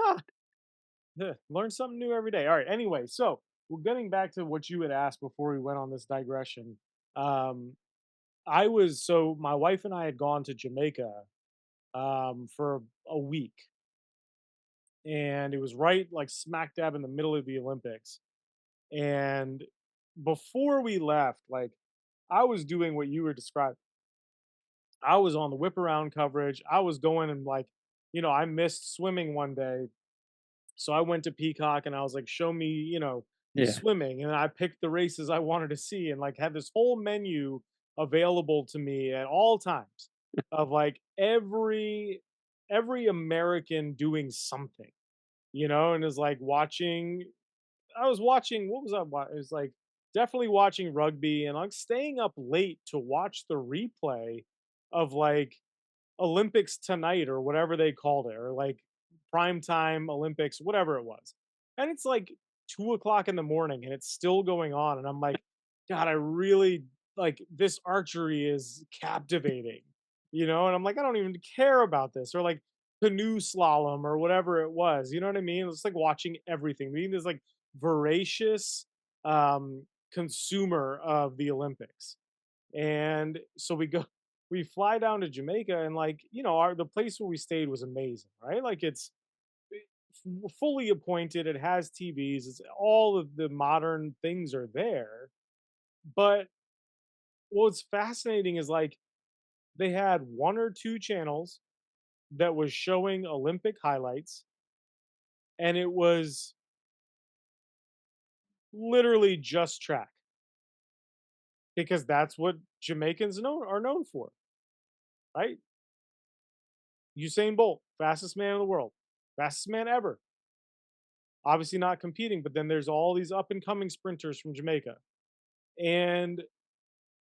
Huh, learn something new every day. All right. Anyway, so we're getting back to what you had asked before we went on this digression. Um, my wife and I had gone to Jamaica for a week, and it was right like smack dab in the middle of the Olympics. And before we left, like I was doing what you were describing. I was on the whip around coverage. I was going and like, I missed swimming one day. So I went to Peacock and I was like, show me, Yeah. swimming. And I picked the races I wanted to see and like had this whole menu available to me at all times of like every American doing something, and it's like I was watching what was it was like definitely watching rugby and like staying up late to watch the replay of like Olympics Tonight or whatever they called it, or like primetime Olympics, whatever it was. And it's like 2 o'clock in the morning and it's still going on. And I'm like, God, I really like this archery is captivating, And I'm like, I don't even care about this. Or like canoe slalom or whatever it was. You know what I mean? It's like watching everything. Being this like voracious consumer of the Olympics. And so we fly down to Jamaica and like, the place where we stayed was amazing, right? Like it's fully appointed, it has TVs, it's all of the modern things are there. But what's fascinating is like they had one or two channels that was showing Olympic highlights, and it was literally just track because that's what Jamaicans are known for, right? Usain Bolt, fastest man in the world, fastest man ever. Obviously not competing, but then there's all these up and coming sprinters from Jamaica. And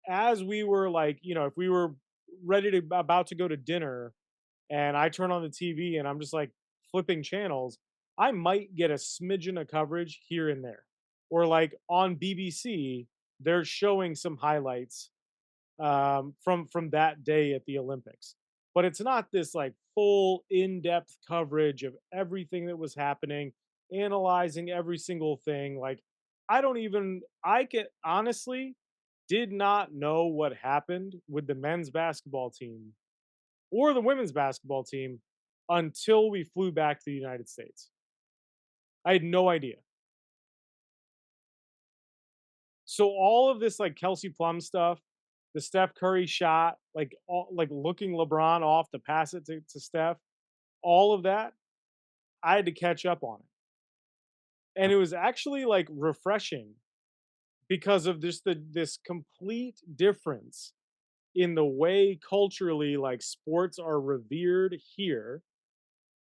as we were like, if we were ready to about to go to dinner and I turn on the TV and I'm just like flipping channels, I might get a smidgen of coverage here and there. Or like on BBC, they're showing some highlights from that day at the Olympics. But it's not this like full in-depth coverage of everything that was happening, analyzing every single thing. Like I can honestly did not know what happened with the men's basketball team or the women's basketball team until we flew back to the United States. I had no idea. So all of this like Kelsey Plum stuff, the Steph Curry shot, like looking LeBron off to pass it to Steph, all of that, I had to catch up on it. And it was actually like refreshing because of this complete difference in the way culturally like sports are revered here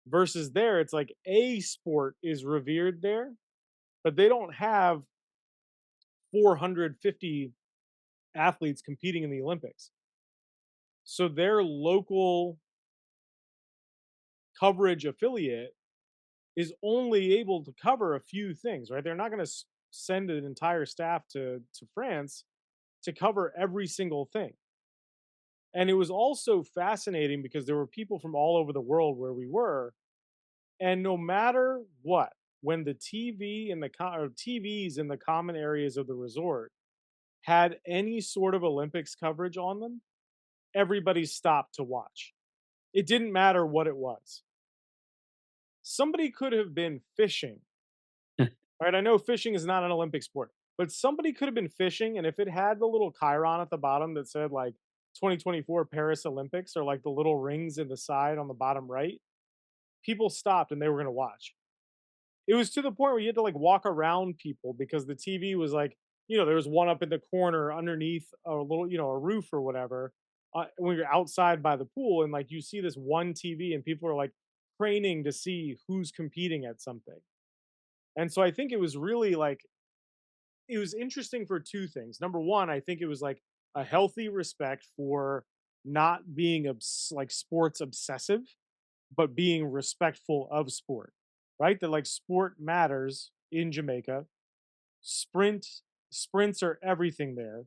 versus there. It's like a sport is revered there, but they don't have 450 athletes competing in the Olympics. So their local coverage affiliate is only able to cover a few things, right? They're not going to send an entire staff to France to cover every single thing. And it was also fascinating because there were people from all over the world where we were, and no matter what, when the TV and or TVs in the common areas of the resort had any sort of Olympics coverage on them, everybody stopped to watch. It didn't matter what it was. Somebody could have been fishing, right? I know fishing is not an Olympic sport, but somebody could have been fishing, and if it had the little chyron at the bottom that said like 2024 Paris Olympics or like the little rings in the side on the bottom right, people stopped and they were going to watch. It was to the point where you had to like walk around people because the TV was like, there was one up in the corner underneath a little, a roof or whatever. When you're outside by the pool and like you see this one TV and people are like training to see who's competing at something. And so I think it was really like it was interesting for two things. Number one, I think it was like a healthy respect for not being like sports obsessive, but being respectful of sport, right? That like sport matters in Jamaica. Sprint sprints are everything there.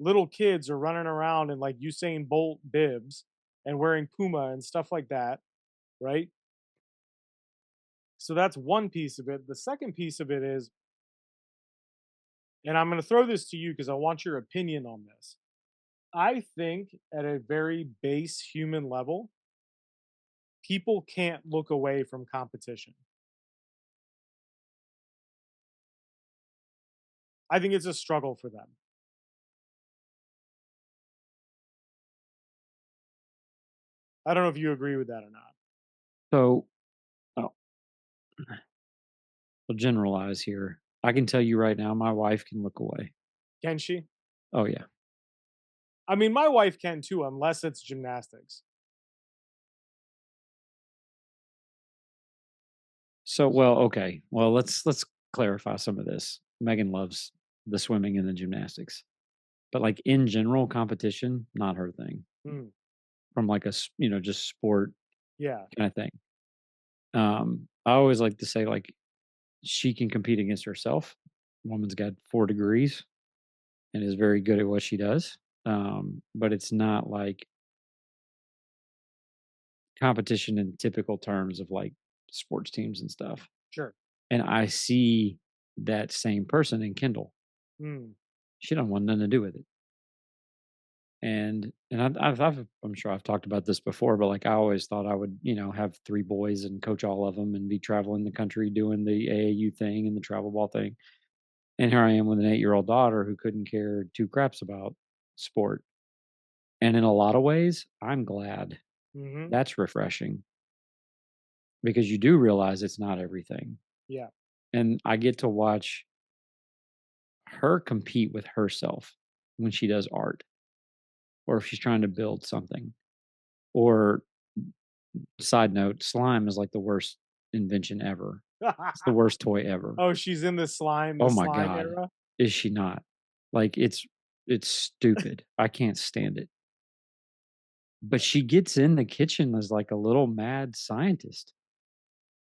Little kids are running around in like Usain Bolt bibs and wearing Puma and stuff like that, right? So that's one piece of it. The second piece of it is, and I'm going to throw this to you because I want your opinion on this. I think at a very base human level, people can't look away from competition. I think it's a struggle for them. I don't know if you agree with that or not. So, oh, I'll generalize here. I can tell you right now, my wife can look away. Can she? Oh yeah. I mean, my wife can too, unless it's gymnastics. So, well, okay. Well, let's clarify some of this. Megan loves the swimming and the gymnastics, but like in general, competition not her thing. Mm, From like just sport yeah. kind of thing. I always like to say like she can compete against herself. Woman's got 4 degrees and is very good at what she does. But it's not like competition in typical terms of like sports teams and stuff. Sure. And I see that same person in Kendall. Mm, She don't want nothing to do with it. And I'm sure I've talked about this before, but like I always thought I would, have 3 boys and coach all of them and be traveling the country doing the AAU thing and the travel ball thing. And here I am with an 8-year-old daughter who couldn't care 2 craps about sport. And in a lot of ways, I'm glad. mhm. That's refreshing because you do realize it's not everything. Yeah. And I get to watch her compete with herself when she does art or if she's trying to build something. Or, side note, slime is like the worst invention ever. It's the worst toy ever. Oh, she's in the Oh my slime god, era? is she not? Like, it's stupid. I can't stand it. But she gets in the kitchen as, like, a little mad scientist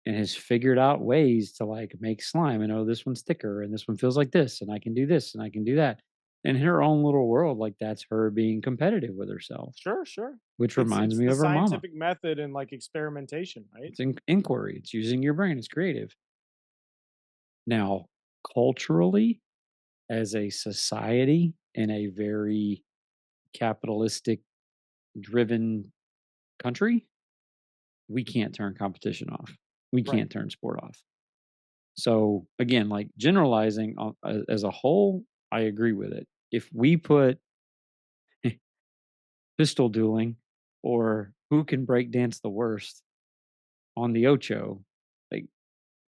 and has figured out ways to, like, make slime and, "Oh, this one's thicker, and this one feels like this, and I can do this, and I can do that." And in her own little world, like, that's her being competitive with herself, Sure, sure. which It's reminds it's me the of her mama. scientific method and, like, experimentation, right? It's inquiry, it's using your brain, it's creative. Now, culturally, as a society in a very capitalistic driven country, we can't turn competition off. We Right. can't turn sport off. So again, like generalizing as a whole, I agree with it. If we put pistol dueling or who can break dance the worst on the Ocho, like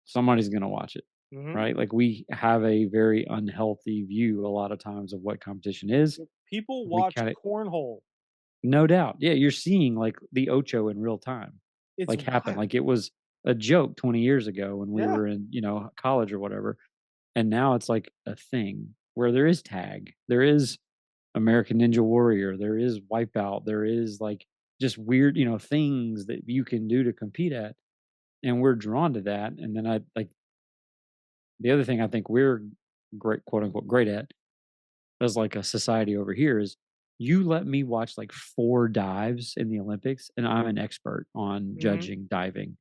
somebody's going to watch it. Mhm. right? Like we have a very unhealthy view a lot of times of what competition is. Yep. People We watch kind of, cornhole. no doubt, yeah, you're seeing like the Ocho in real time, It's like happen. wild. Like it was a joke 20 years ago when we Yeah. were in, college or whatever. And now it's like a thing where there is tag, there is American Ninja Warrior, there is Wipeout, there is like just weird, things that you can do to compete at. And we're drawn to that. And then I like the other thing I think we're great, quote unquote, great at as like a society over here is you let me watch like 4 dives in the Olympics and I'm an expert on Mhm. judging diving.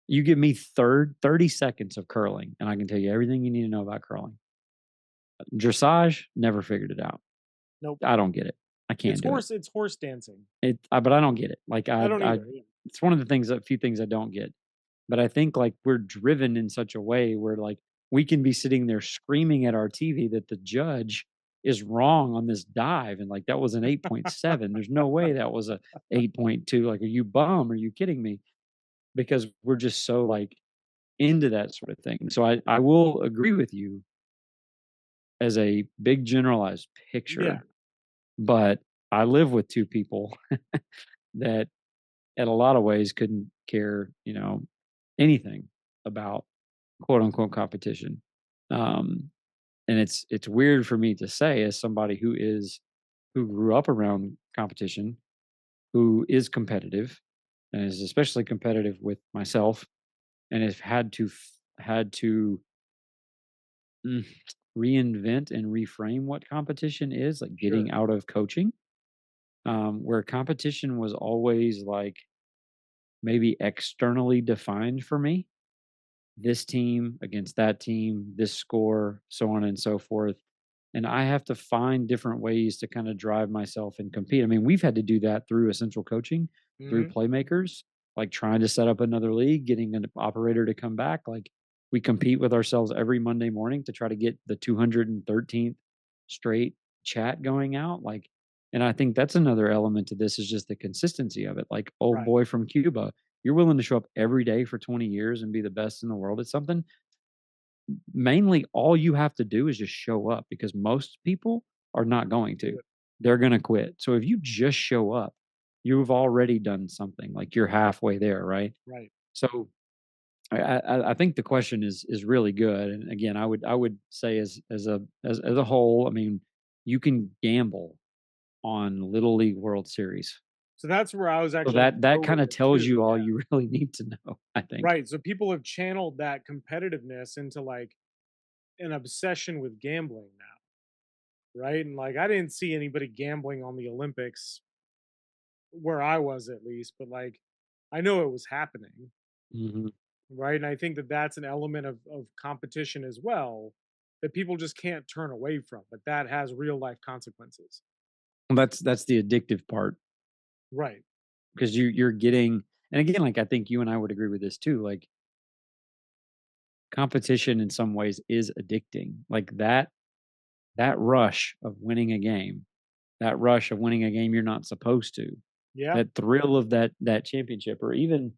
You give me 30 seconds of curling and I can tell you everything you need to know about curling. Dressage, never figured it out. Nope. I don't get it. I can't do it. It's horse dancing. But I don't get it. Like I don't either. Yeah. it's one of the things, a few things I don't get. But I think like we're driven in such a way where like we can be sitting there screaming at our TV that the judge is wrong on this dive and like that was an 8.7. There's no way that was a 8.2. Like, are you bum? Are you kidding me? Because we're just so like into that sort of thing. So I will agree with you as a big generalized Yeah. picture, but I live with two people that in a lot of ways couldn't care, anything about quote unquote competition. Um, and it's weird for me to say as somebody who grew up around competition, who is competitive and is especially competitive with myself and has had to mm, reinvent and reframe what competition is, like Sure. getting out of coaching, where competition was always like maybe externally defined for me, this team against that team, this score, so on and so forth. And I have to find different ways to kind of drive myself and compete. I mean, we've had to do that through essential coaching, through Mhm. playmakers, like trying to set up another league, getting an operator to come back. Like we compete with ourselves every Monday morning to try to get the 213th straight chat going out. Like, and I think that's another element to this is just the consistency of it. Like old Right. boy from Cuba, you're willing to show up every day for 20 years and be the best in the world at something. Mainly all you have to do is just show up because most people are not going Do to. it. They're going to quit. So if you just show up, you've already done something. Like you're halfway there, right? Right. So I think the question is really good. And again, I would say as a whole, I mean, you can gamble on Little League World Series. So that's where I was So actually that gonna go kind with of it tells too. you all Yeah. you really need to know, I think. Right. So people have channeled that competitiveness into like an obsession with gambling now. Right. And like I didn't see anybody gambling on the Olympics where I was at least, but like I know it was happening. Mhm. Right. And I think that that's an element of competition as well that people just can't turn away from, but that has real life consequences. Well, that's the addictive part Right. because you're getting, and again, like I think you and I would agree with this too. Like competition in some ways is addicting. Like that rush of winning a game, that rush of winning a game you're not supposed to, Yeah. that thrill of that championship, or even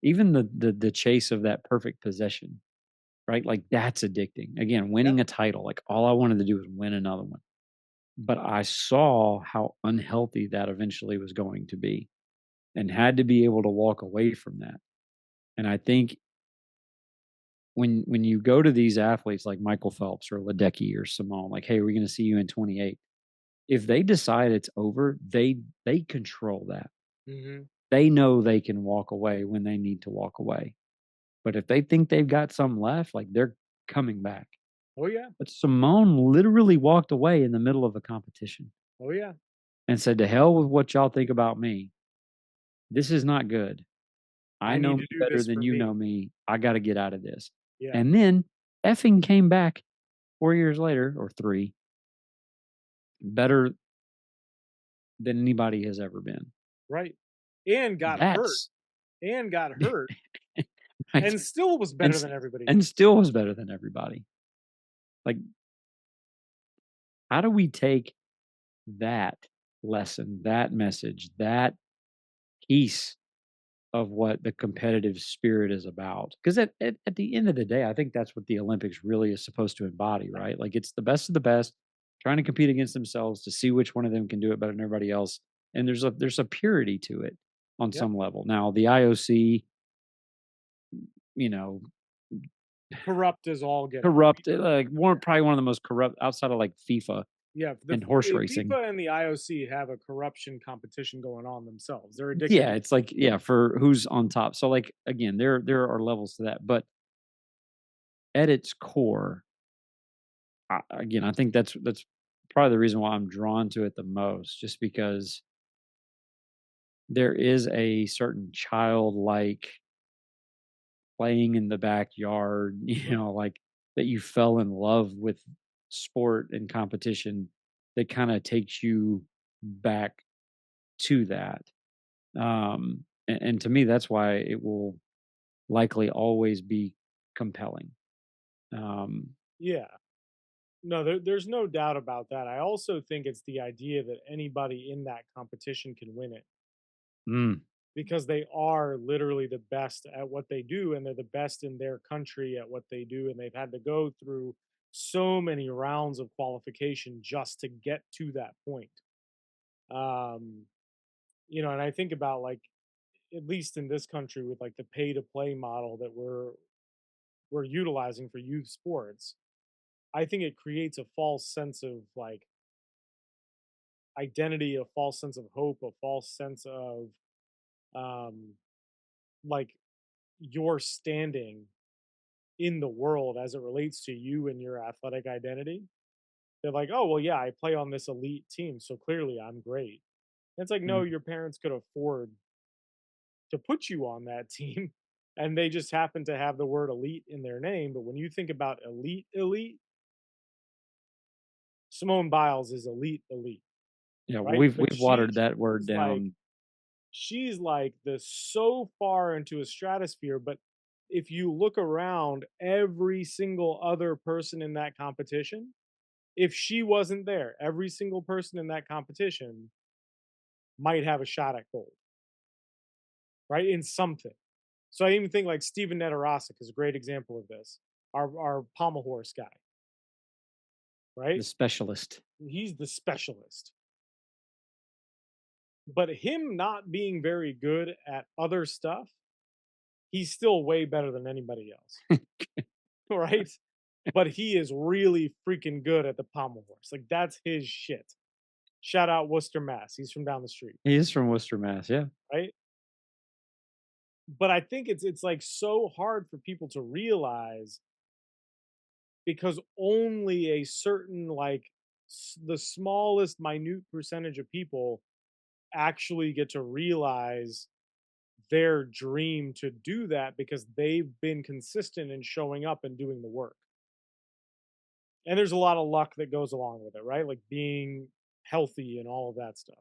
the chase of that perfect possession, right? Like that's addicting. Again, Yeah. winning a title, like all I wanted to do was win another one. But I saw how unhealthy that eventually was going to be and had to be able to walk away from that. And I think when you go to these athletes like Michael Phelps or Ledecky or Simone, like, hey, we're going to see you in 28. If they decide it's over, they control that. Hmm. They know they can walk away when they need to walk away. But if they think they've got some left, like they're coming back. Oh yeah. But Simone literally walked away in the middle of a competition Oh yeah. and said, "To hell with what y'all think about me. This is not good. I I know need me to do better this than for you me. know me. I got to get out of this." Yeah. And then effing came back 4 years later or 3, better than anybody has ever been. Right. And got hurt. That's And got hurt. right, And still was and better than everybody and else. still was better than everybody. Like, how do we take that lesson, that message, that piece of what the competitive spirit is about. Because at the end of the day, I think that's what the Olympics really is supposed to embody, right? Like it's the best of the best trying to compete against themselves to see which one of them can do it better than everybody else. And there's a purity to it on Yep. some level. Now the IOC, you know, Corrupt as all get out. corrupt, like probably one of the most corrupt outside of like FIFA Yeah, and horse the racing. FIFA and the IOC have a corruption competition going on themselves. They're addicted Yeah, to it's like yeah, for who's on top. So like again, there are levels to that, but at its core, again, I think that's probably the reason why I'm drawn to it the most, just because there is a certain childlike playing in the backyard, Mhm. like that you fell in love with sport and competition that kind of takes you back to that. And to me, that's why it will likely always be compelling. Um, Yeah. No, there's no doubt about that. I also think it's the idea that anybody in that competition can win it mm, because they are literally the best at what they do and they're the best in their country at what they do and they've had to go through so many rounds of qualification just to get to that point. Um, and I think about like at least in this country with like the pay to play model that we're utilizing for youth sports. I think it creates a false sense of like identity, a false sense of hope, a false sense of um like your standing in the world as it relates to you and your athletic identity. They're like, "Oh, well, yeah, I play on this elite team, so clearly I'm great." And it's like, "No, mm, your parents could afford to put you on that team and they just happen to have the word elite in their name, but when you think about elite elite, Simone Biles is elite elite, yeah, well, right? But we've watered that word down. she's like the so far into a stratosphere, but if you look around every single other person in that competition, if she wasn't there, every single person in that competition might have a shot at gold, right? In something. So I even think like Steven Netarasic is a great example of this. Our pommel horse guy, The right? specialist. He's the specialist. But him not being very good at other stuff, he's still way better than anybody else, right? But he is really freaking good at the pommel horse. Like that's his shit. Shout out Worcester, Mass. He's from down the street, He is from Worcester, Mass. Yeah. right? But I think it's like so hard for people to realize because only a certain like the smallest minute percentage of people actually get to realize their dream to do that because they've been consistent in showing up and doing the work. And there's a lot of luck that goes along with it, right? Like being healthy and all of that stuff.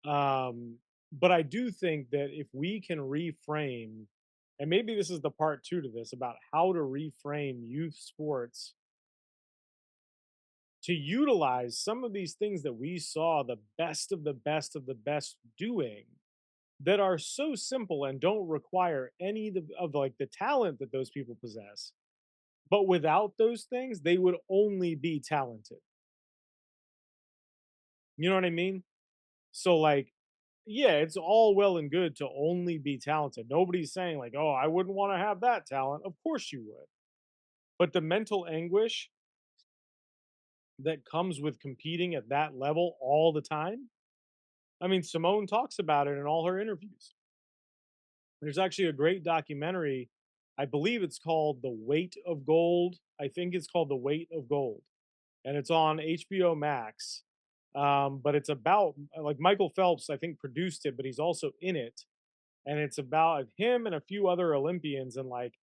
But I do think that if we can reframe, and maybe this is the part two to this about how to reframe youth sports to utilize some of these things that we saw the best of the best of the best doing that are so simple and don't require any of like the talent that those people possess. But without those things, they would only be talented. You know what I mean? So like, yeah, it's all well and good to only be talented. Nobody's saying like, "Oh, I wouldn't want to have that talent." Of course you would. But the mental anguish that comes with competing at that level all the time. I mean, Simone talks about it in all her interviews. There's actually a great documentary. I believe it's called The Weight of Gold. I think it's called The Weight of Gold, and it's on HBO Max. But it's about like Michael Phelps, I think, produced it, but he's also in it. And it's about him and a few other Olympians and like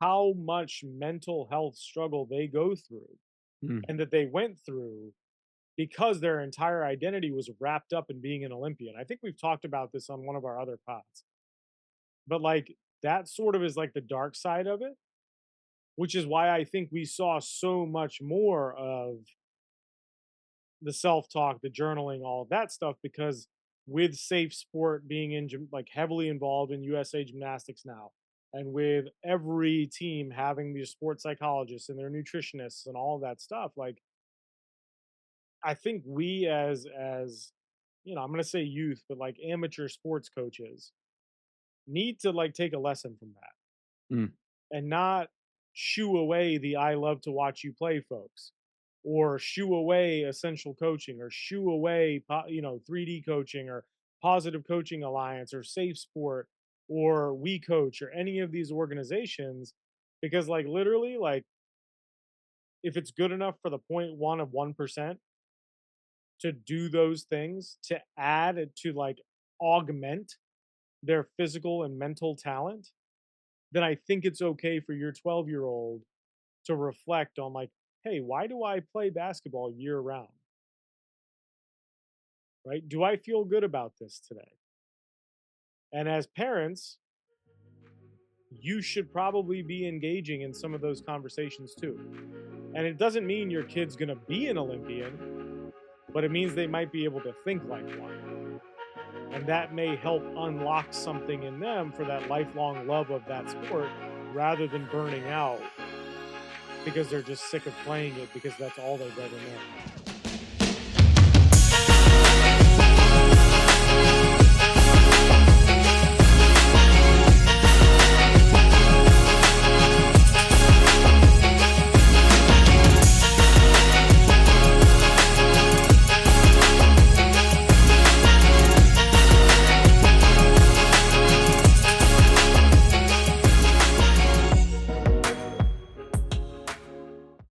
how much mental health struggle they go through Mm. and that they went through because their entire identity was wrapped up in being an Olympian. I think we've talked about this on one of our other pods. But like that sort of is like the dark side of it, which is why I think we saw so much more of the self-talk, the journaling, all of that stuff because with safe sport being in like heavily involved in USA gymnastics now, and with every team having these sports psychologists and their nutritionists and all of that stuff, like I think we as I'm going to say youth, but like amateur sports coaches need to like take a lesson from that Mm, and not shoo away the I love to watch you play folks, or shoo away essential coaching, or shoo away 3D coaching, or positive coaching alliance, or safe sport, or we coach, or any of these organizations, because like literally like if it's good enough for the point one of 1% to do those things, to add to like augment their physical and mental talent, then I think it's okay for your 12-year-old to reflect on like, hey, why do I play basketball year round? Right? Do I feel good about this today? And as parents, you should probably be engaging in some of those conversations too. And it doesn't mean your kid's going to be an Olympian, but it means they might be able to think like one. And that may help unlock something in them for that lifelong love of that sport rather than burning out because they're just sick of playing it because that's all they've ever known.